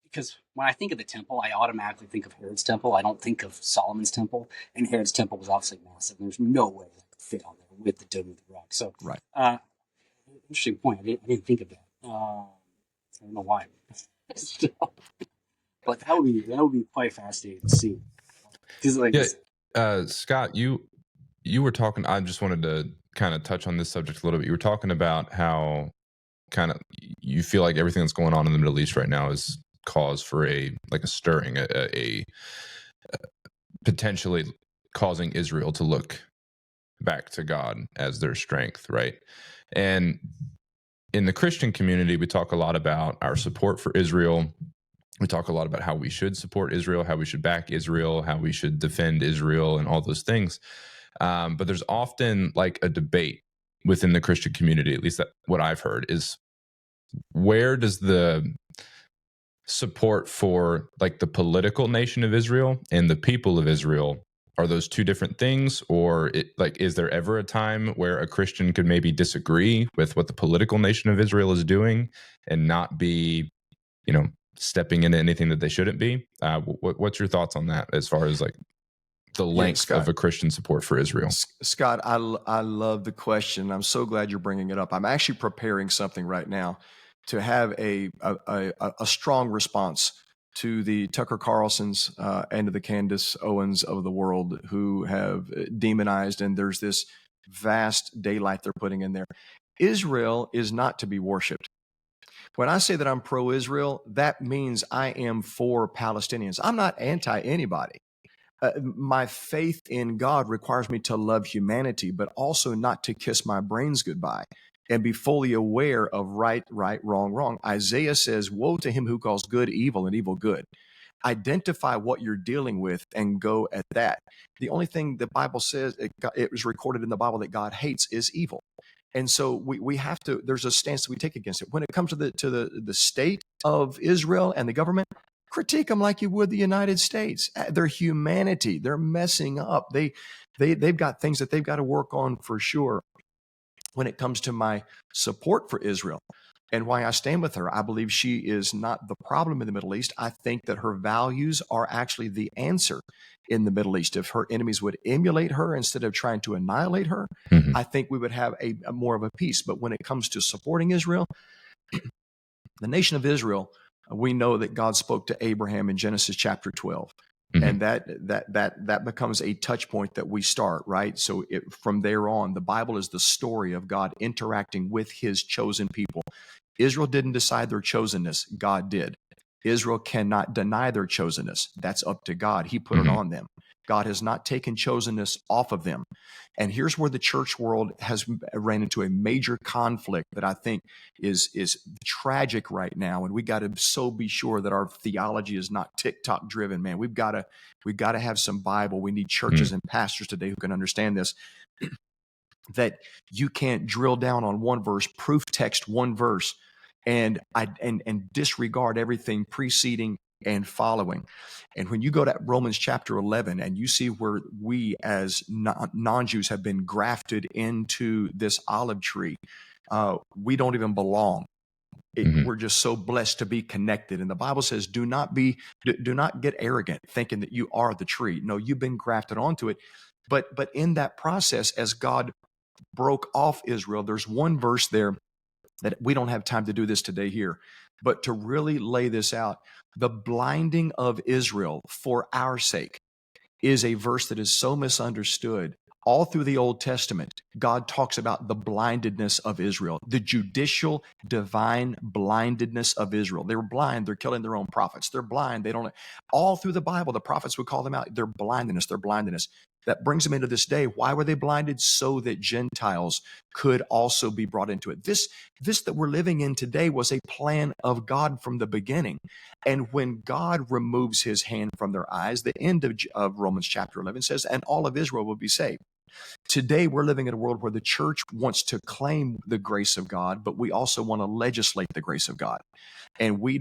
Because when I think of the temple, I automatically think of Herod's temple. I don't think of Solomon's temple, and Herod's temple was obviously massive. And there's no way that could fit on there with the Dome of the Rock. So, right. Interesting point. I didn't think of that. I don't know why. But that would be quite fascinating to see. Scott, you were talking. I just wanted to kind of touch on this subject a little bit. You were talking about how kind of you feel like everything that's going on in the Middle East right now is cause for a stirring, a potentially causing Israel to look back to God as their strength, right? And in the Christian community, we talk a lot about our support for Israel. We talk a lot about how we should support Israel, how we should back Israel, how we should defend Israel, and all those things. But there's often a debate within the Christian community, at least what I've heard, is where does the support for the political nation of Israel and the people of Israel, are those two different things? Or is there ever a time where a Christian could maybe disagree with what the political nation of Israel is doing and not be, stepping into anything that they shouldn't be? What's your thoughts on that as far as the length of a Christian support for Israel? Scott, I love the question. I'm so glad you're bringing it up. I'm actually preparing something right now to have a strong response to the Tucker Carlsons and to the Candace Owens of the world, who have demonized, and there's this vast daylight they're putting in there. Israel is not to be worshipped. When I say that I'm pro-Israel, that means I am for Palestinians. I'm not anti anybody. My faith in God requires me to love humanity, but also not to kiss my brains goodbye and be fully aware of right, wrong, wrong. Isaiah says, woe to him who calls good evil and evil good. Identify what you're dealing with and go at that. The only thing the Bible says, it was recorded in the Bible, that God hates is evil. And so we have to, there's a stance that we take against it. When it comes to the state of Israel and the government, critique them like you would the United States. Their humanity, they're messing up. They've got things that they've got to work on for sure. When it comes to my support for Israel and why I stand with her, I believe she is not the problem in the Middle East. I think that her values are actually the answer in the Middle East. If her enemies would emulate her instead of trying to annihilate her, I think we would have a more of a peace. But when it comes to supporting Israel, the nation of Israel, we know that God spoke to Abraham in Genesis chapter 12. And that becomes a touch point that we start, right? So from there on, the Bible is the story of God interacting with his chosen people. Israel didn't decide their chosenness. God did. Israel cannot deny their chosenness. That's up to God. He put it on them. God has not taken chosenness off of them. And here's where the church world has ran into a major conflict that I think is tragic right now. And we got to so be sure that our theology is not TikTok driven, man. We've got to have some Bible. We need churches and pastors today who can understand this, that you can't drill down on one verse, proof text one verse, and disregard everything preceding and following. And when you go to Romans chapter 11 and you see where we as non-Jews have been grafted into this olive tree, we don't even belong. We're just so blessed to be connected. And the Bible says, do not get arrogant thinking that you are the tree. No, you've been grafted onto it. But in that process, as God broke off Israel, there's one verse there that we don't have time to do this today here, but to really lay this out, the blinding of Israel for our sake is a verse that is so misunderstood. All through the Old Testament, God talks about the blindedness of Israel, the judicial, divine blindedness of Israel. They were blind. They're killing their own prophets. They're blind. They don't. All through the Bible, the prophets would call them out. Their blindness. That brings them into this day. Why were they blinded? So that Gentiles could also be brought into it. This that we're living in today was a plan of God from the beginning. And when God removes his hand from their eyes, the end of Romans chapter 11 says, and all of Israel will be saved. Today, we're living in a world where the church wants to claim the grace of God, but we also want to legislate the grace of God. And we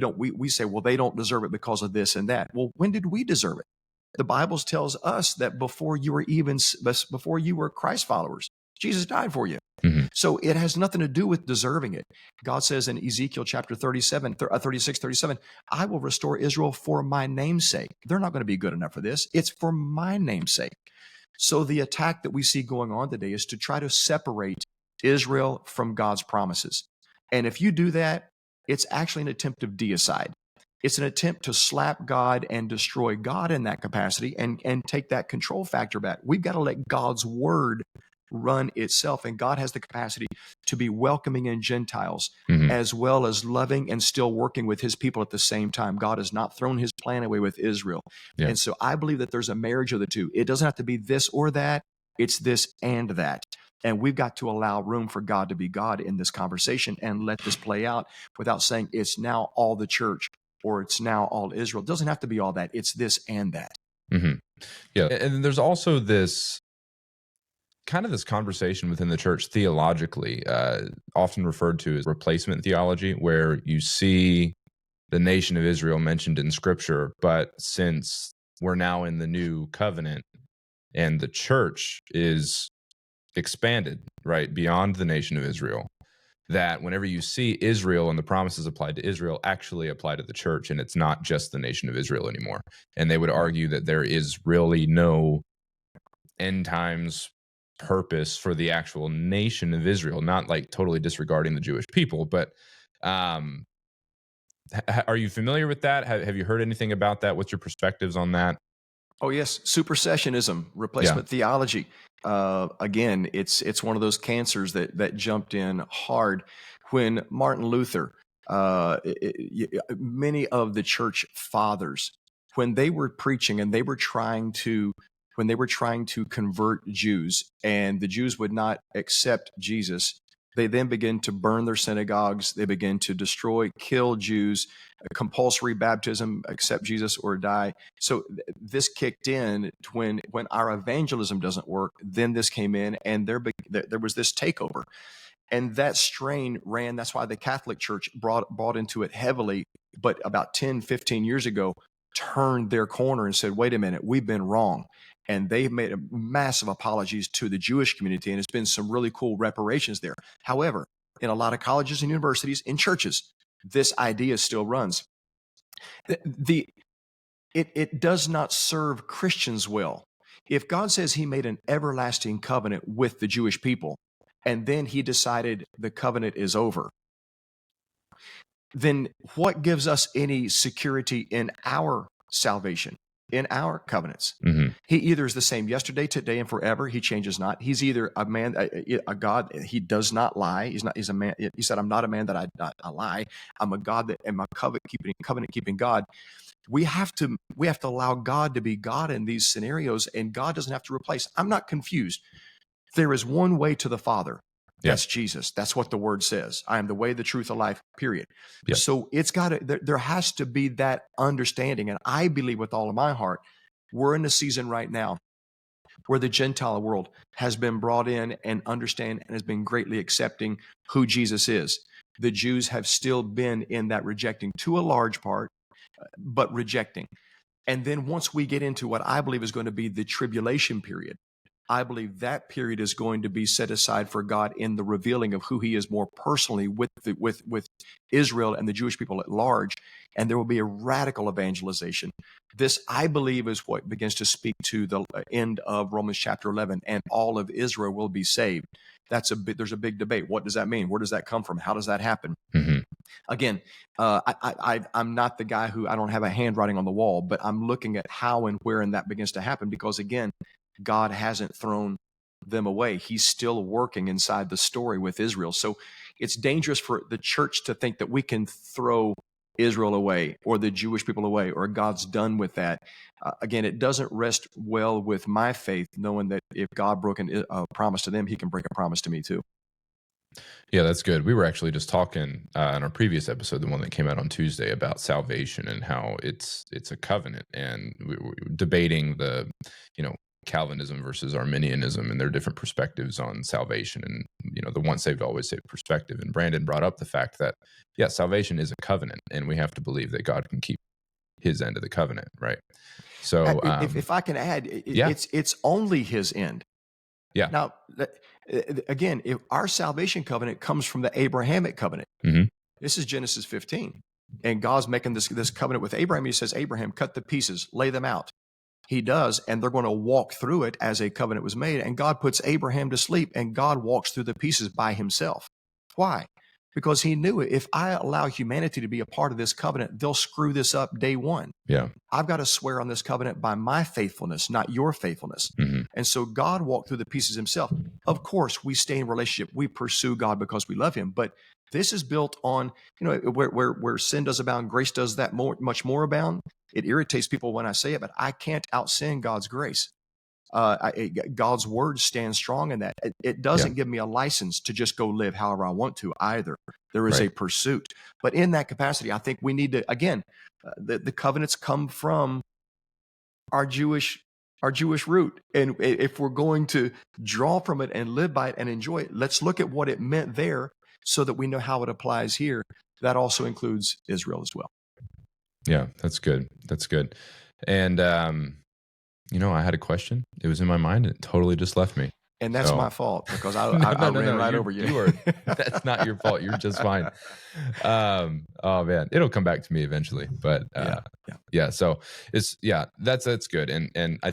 say, well, they don't deserve it because of this and that. Well, when did we deserve it? The Bible tells us that before you were Christ followers, Jesus died for you. So it has nothing to do with deserving it. God says in Ezekiel chapter 36:37, I will restore Israel for my name's sake. They're not going to be good enough for this. It's for my name's sake. So the attack that we see going on today is to try to separate Israel from God's promises. And if you do that, it's actually an attempt of deicide. It's an attempt to slap God and destroy God in that capacity and take that control factor back. We've got to let God's word run itself. And God has the capacity to be welcoming in Gentiles as well as loving and still working with his people at the same time. God has not thrown his plan away with Israel. Yeah. And so I believe that there's a marriage of the two. It doesn't have to be this or that. It's this and that. And we've got to allow room for God to be God in this conversation and let this play out without saying it's now all the church or it's now all Israel. It doesn't have to be all that. It's this and that. Yeah. And there's also this conversation within the church theologically, often referred to as replacement theology, where you see the nation of Israel mentioned in scripture, but since we're now in the new covenant and the church is expanded, right, beyond the nation of Israel, that whenever you see Israel and the promises applied to Israel actually apply to the church, and it's not just the nation of Israel anymore. And they would argue that there is really no end times purpose for the actual nation of Israel, not like totally disregarding the Jewish people, but are you familiar with that? Have you heard anything about that? What's your perspectives on that? Oh yes, supersessionism, replacement theology. Again, it's one of those cancers that jumped in hard when Martin Luther, many of the church fathers, when they were preaching and when they were trying to convert Jews and the Jews would not accept Jesus, they then began to burn their synagogues. They began to destroy, kill Jews, compulsory baptism, accept Jesus or die. So this kicked in when our evangelism doesn't work. Then this came in, and there was this takeover, and that strain ran. That's why the Catholic Church brought into it heavily. But about 10, 15 years ago, turned their corner and said, "Wait a minute, we've been wrong." And they've made a massive apologies to the Jewish community, and it's been some really cool reparations there. However, in a lot of colleges and universities, in churches, this idea still runs. It does not serve Christians well. If God says he made an everlasting covenant with the Jewish people, and then he decided the covenant is over, then what gives us any security in our salvation? in our covenants. Mm-hmm. He either is the same yesterday, today, and forever. He changes not. He's either a man, a God. He does not lie. He's not. He's a man. He said, "I'm not a man that I lie. I'm a God that am a covenant keeping God." We have to allow God to be God in these scenarios, and God doesn't have to replace. I'm not confused. There is one way to the Father. That's Jesus. That's what the word says. I am the way, the truth, the life, period. Yeah. So it's got to, there has to be that understanding. And I believe with all of my heart, we're in a season right now where the Gentile world has been brought in and understand and has been greatly accepting who Jesus is. The Jews have still been in that rejecting to a large part, but rejecting. And then once we get into what I believe is going to be the tribulation period, I believe that period is going to be set aside for God in the revealing of who he is more personally with Israel and the Jewish people at large. And there will be a radical evangelization. This, I believe, is what begins to speak to the end of Romans chapter 11, and all of Israel will be saved. There's a big debate. What does that mean? Where does that come from? How does that happen? Mm-hmm. Again, I'm not the guy who, I don't have a handwriting on the wall, but I'm looking at how and where and that begins to happen, because again, God hasn't thrown them away. He's still working inside the story with Israel. So it's dangerous for the church to think that we can throw Israel away or the Jewish people away, or God's done with that. Again, it doesn't rest well with my faith, knowing that if God broke a promise to them, he can break a promise to me too. Yeah, that's good. We were actually just talking in our previous episode, the one that came out on Tuesday, about salvation and how it's a covenant, and we were debating the, Calvinism versus Arminianism and their different perspectives on salvation, and the once saved always saved perspective. And Brandon brought up the fact that salvation is a covenant, and we have to believe that God can keep his end of the covenant, right? So if I can add, it's only his end. Yeah. Now, again, if our salvation covenant comes from the Abrahamic covenant, this is Genesis 15, and God's making this covenant with Abraham. He says, Abraham, cut the pieces, lay them out. He does, and they're going to walk through it as a covenant was made, and God puts Abraham to sleep, and God walks through the pieces by himself. Why? Because he knew it. If I allow humanity to be a part of this covenant, they'll screw this up day one. Yeah. I've got to swear on this covenant by my faithfulness, not your faithfulness. And so God walked through the pieces himself. Of course, we stay in relationship. We pursue God because we love him. But this is built on, where sin does abound, grace does that much more abound. It irritates people when I say it, but I can't out-sin God's grace. God's word stands strong in that. It doesn't give me a license to just go live however I want to either. There is a pursuit. But in that capacity, I think we need to, again, the covenants come from our Jewish root. And if we're going to draw from it and live by it and enjoy it, let's look at what it meant there so that we know how it applies here. That also includes Israel as well. Yeah, that's good. That's good. And, I had a question. It was in my mind and it totally just left me. And that's my fault, because I ran right over you. That's not your fault. You're just fine. Oh man, it'll come back to me eventually. But so that's good. And I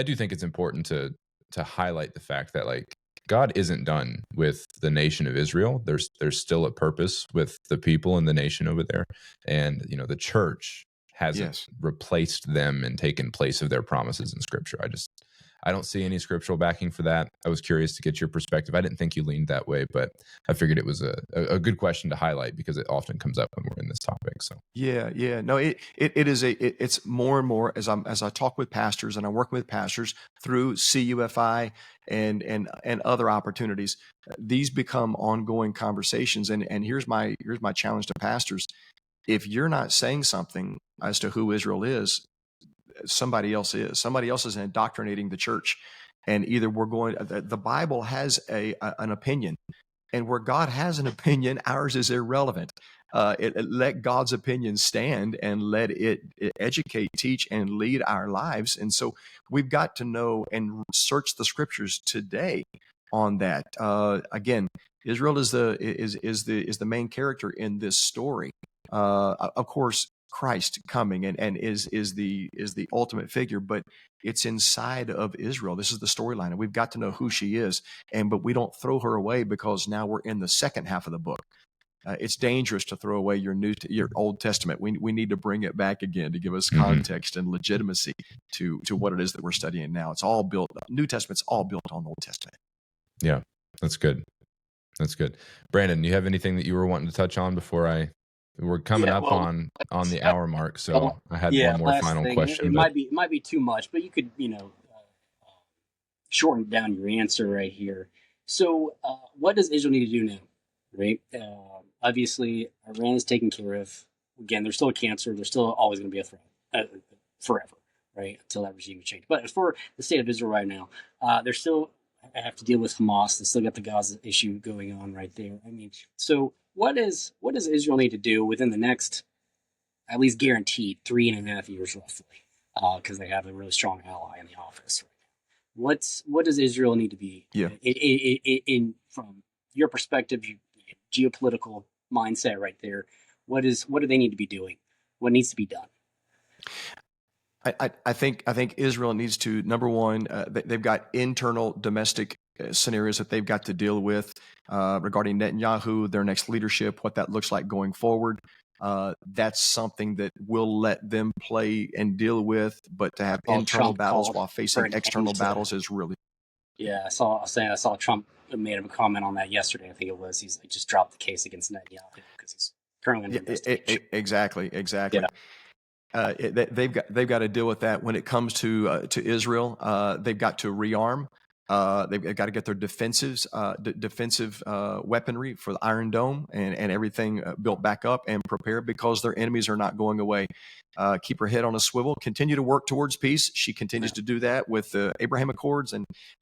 do think it's important to highlight the fact that, like, God isn't done with the nation of Israel. There's still a purpose with the people and the nation over there. And, the church hasn't replaced them and taken place of their promises in Scripture. I don't see any scriptural backing for that. I was curious to get your perspective. I didn't think you leaned that way, but I figured it was a good question to highlight because it often comes up when we're in this topic. So no, it's more and more as I talk with pastors and I'm working with pastors through CUFI and other opportunities. These become ongoing conversations, and here's my challenge to pastors: if you're not saying something as to who Israel is, somebody else is. Somebody else is indoctrinating the church. And either the Bible has an opinion, and where God has an opinion, ours is irrelevant. Let God's opinion stand and let it educate, teach, and lead our lives. And so we've got to know and search the scriptures today on that. Again, Israel is the main character in this story. Of course, Christ coming and is the ultimate figure, but it's inside of Israel. This is the storyline, and we've got to know who she is. But we don't throw her away because now we're in the second half of the book. it's dangerous to throw away your Old Testament. We need to bring it back again to give us context and legitimacy to what it is that we're studying now. It's all built. New Testament's all built on Old Testament. Yeah, that's good. That's good. Brandon, do you have anything that you were wanting to touch on before we're coming up on the hour mark, so I had one more last final thing. question. It might be too much, but you could shorten down your answer right here. So, what does Israel need to do now? Right? Obviously, Iran is taken care of. Again, they're still a cancer. They're still always going to be a threat forever, right? Until that regime is changed. But as for the state of Israel right now, they're still have to deal with Hamas. They still got the Gaza issue going on right there. I mean, so what does Israel need to do within the next, at least guaranteed, 3.5 years roughly, because they have a really strong ally in the office right now. What does Israel need to be in from your perspective, geopolitical mindset right there? What do they need to be doing? What needs to be done? I think Israel needs to, number one, they've got internal domestic scenarios that they've got to deal with regarding Netanyahu, their next leadership, what that looks like going forward. That's something that we'll let them play and deal with, but to have internal battles while facing external battles is really. Yeah, I saw Trump made a comment on that yesterday. I think it was. He's like, just dropped the case against Netanyahu because he's currently under investigation. Exactly. Yeah. They've got to deal with that when it comes to Israel. They've got to rearm. They've got to get their defensive weaponry for the Iron Dome and everything built back up and prepared, because their enemies are not going away. Keep her head on a swivel. Continue to work towards peace. She continues to do that with the Abraham Accords,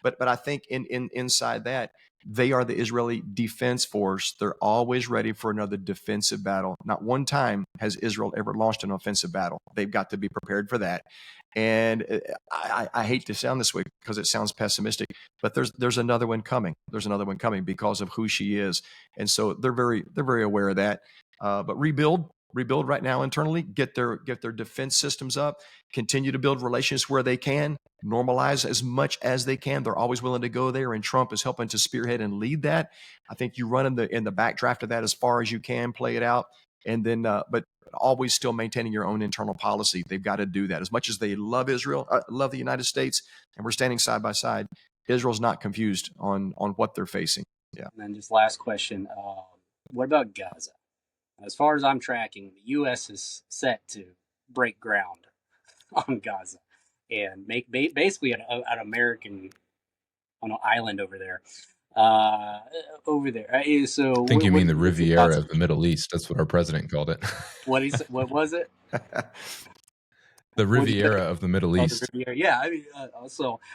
but I think inside that, they are the Israeli Defense Force. They're always ready for another defensive battle. Not one time has Israel ever launched an offensive battle. They've got to be prepared for that. And I hate to sound this way because it sounds pessimistic, but there's another one coming. There's another one coming because of who she is, and so they're very aware of that. But rebuild right now internally. Get their defense systems up. Continue to build relations where they can. Normalize as much as they can. They're always willing to go there, and Trump is helping to spearhead and lead that. I think you run in the backdraft of that as far as you can, play it out, and then but always still maintaining your own internal policy. They've got to do that. As much as they love Israel, love the United States, and we're standing side by side, Israel's not confused on what they're facing. Yeah. And then just last question: what about Gaza? As far as I'm tracking, the U.S. is set to break ground on Gaza and make basically an American on an island over there. So I think you mean the Riviera of the Middle East. That's what our president called it. What was it? The Riviera of the Middle East. The Riviera. Yeah,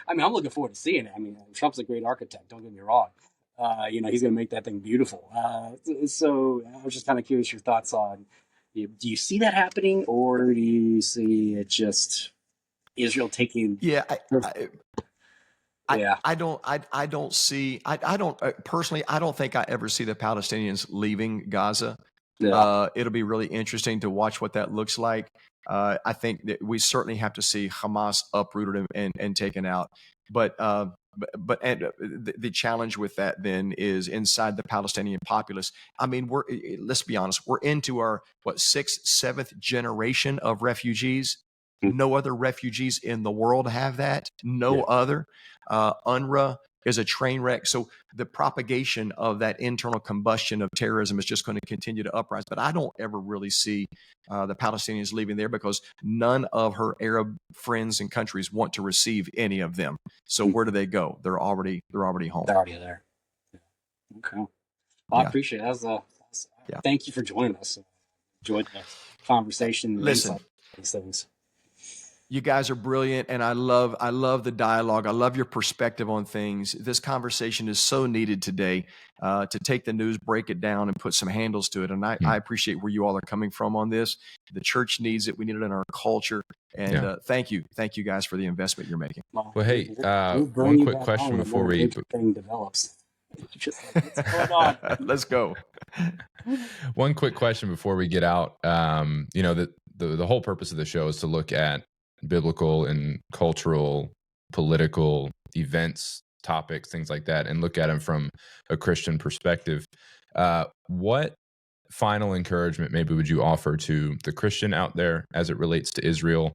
I'm looking forward to seeing it. I mean, Trump's a great architect. Don't get me wrong. He's going to make that thing beautiful. So I was just kind of curious your thoughts on. Do you see that happening, or do you see it just Israel taking? Yeah. I don't see. I don't personally. I don't think I ever see the Palestinians leaving Gaza. Yeah. It'll be really interesting to watch what that looks like. I think that we certainly have to see Hamas uprooted and taken out. But the challenge with that then is inside the Palestinian populace. I mean, let's be honest. We're into our 6th, 7th generation of refugees. No other refugees in the world have that. No other. UNRWA is a train wreck. So the propagation of that internal combustion of terrorism is just going to continue to uprise. But I don't ever really see the Palestinians leaving there, because none of her Arab friends and countries want to receive any of them. So where do they go? They're already home. They're already there. Okay. Well, I appreciate it. Thank you for joining us. Enjoyed the conversation. Listen. These things. You guys are brilliant, and I love the dialogue. I love your perspective on things. This conversation is so needed today, to take the news, break it down, and put some handles to it. And I appreciate where you all are coming from on this. The church needs it. We need it in our culture. And thank you guys for the investment you're making. Well, hey, one quick question before we thing develops. Just like, what's going on? Let's go. One quick question before we get out. The whole purpose of the show is to look at biblical and cultural, political events, topics, things like that, and look at them from a Christian perspective. What final encouragement maybe would you offer to the Christian out there as it relates to Israel?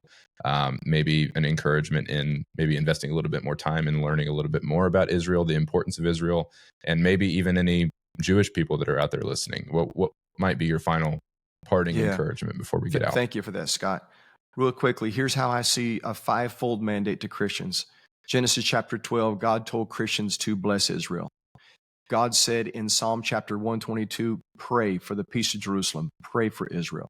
Maybe an encouragement in maybe investing a little bit more time and learning a little bit more about Israel, the importance of Israel, and maybe even any Jewish people that are out there listening. What might be your final parting encouragement before we get out? Thank you for that, Scott. Real quickly, here's how I see a fivefold mandate to Christians. Genesis chapter 12, God told Christians to bless Israel. God said in Psalm chapter 122, pray for the peace of Jerusalem, pray for Israel.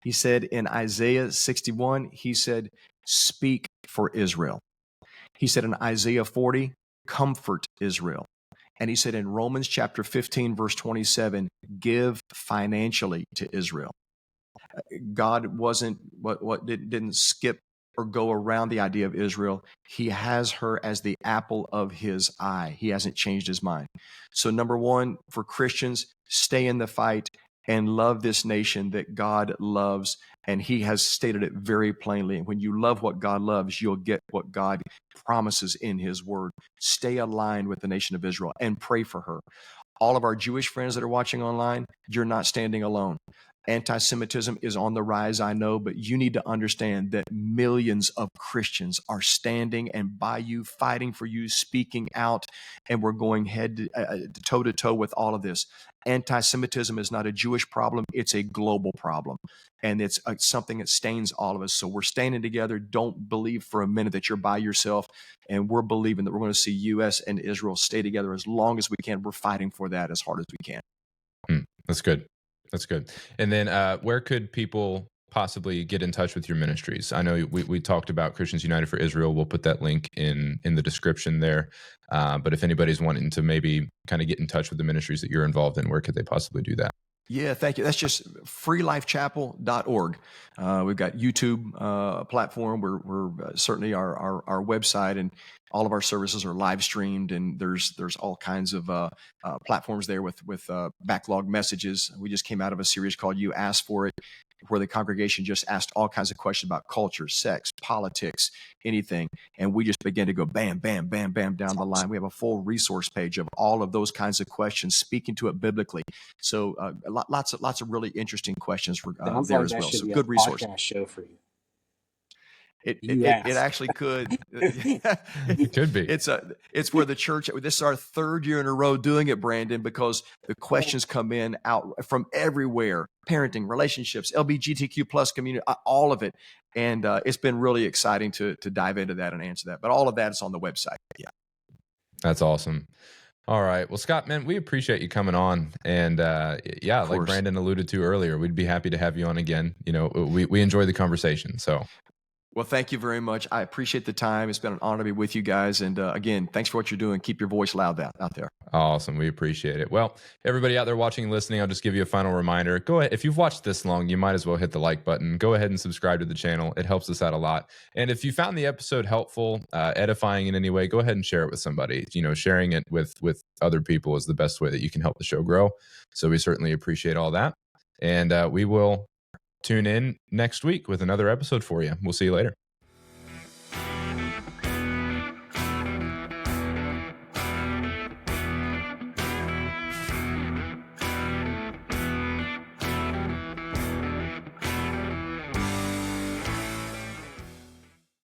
He said in Isaiah 61, he said, speak for Israel. He said in Isaiah 40, comfort Israel. And he said in Romans chapter 15, verse 27, give financially to Israel. God didn't skip or go around the idea of Israel. He has her as the apple of his eye. He hasn't changed his mind. So number one, for Christians, stay in the fight and love this nation that God loves. And he has stated it very plainly. And when you love what God loves, you'll get what God promises in his word. Stay aligned with the nation of Israel and pray for her. All of our Jewish friends that are watching online, you're not standing alone. Anti-Semitism is on the rise, I know, but you need to understand that millions of Christians are standing and by you, fighting for you, speaking out, and we're going toe to toe with all of this. Anti-Semitism is not a Jewish problem. It's a global problem. And it's something that stains all of us. So we're standing together. Don't believe for a minute that you're by yourself. And we're believing that we're going to see U.S. and Israel stay together as long as we can. We're fighting for that as hard as we can. That's good. That's good. And then where could people possibly get in touch with your ministries? I know we talked about Christians United for Israel. We'll put that link in the description there. But if anybody's wanting to maybe kind of get in touch with the ministries that you're involved in, where could they possibly do that? Yeah, thank you. That's just freelifechapel.org. We've got YouTube platform. We're certainly our website and all of our services are live streamed, and there's all kinds of platforms there with backlog messages. We just came out of a series called You Asked For It, where the congregation just asked all kinds of questions about culture, sex, politics, anything. And we just began to go bam, bam, bam, bam down the line. We have a full resource page of all of those kinds of questions, speaking to it biblically. So lots of really interesting questions there as well. So good resource. Podcast show for you. It actually could. It could be. It's where the church. This is our third year in a row doing it, Brandon, because the questions come in out from everywhere: parenting, relationships, LGBTQ plus community, all of it, and it's been really exciting to dive into that and answer that. But all of that is on the website. Yeah, that's awesome. All right. Well, Scott, man, we appreciate you coming on. And like Brandon alluded to earlier, we'd be happy to have you on again. You know, we enjoy the conversation. So. Well, thank you very much. I appreciate the time. It's been an honor to be with you guys. And again, thanks for what you're doing. Keep your voice loud out there. Awesome. We appreciate it. Well, everybody out there watching and listening, I'll just give you a final reminder. Go ahead. If you've watched this long, you might as well hit the like button. Go ahead and subscribe to the channel. It helps us out a lot. And if you found the episode helpful, edifying in any way, go ahead and share it with somebody. You know, sharing it with other people is the best way that you can help the show grow. So we certainly appreciate all that. And we will tune in next week with another episode for you. We'll see you later.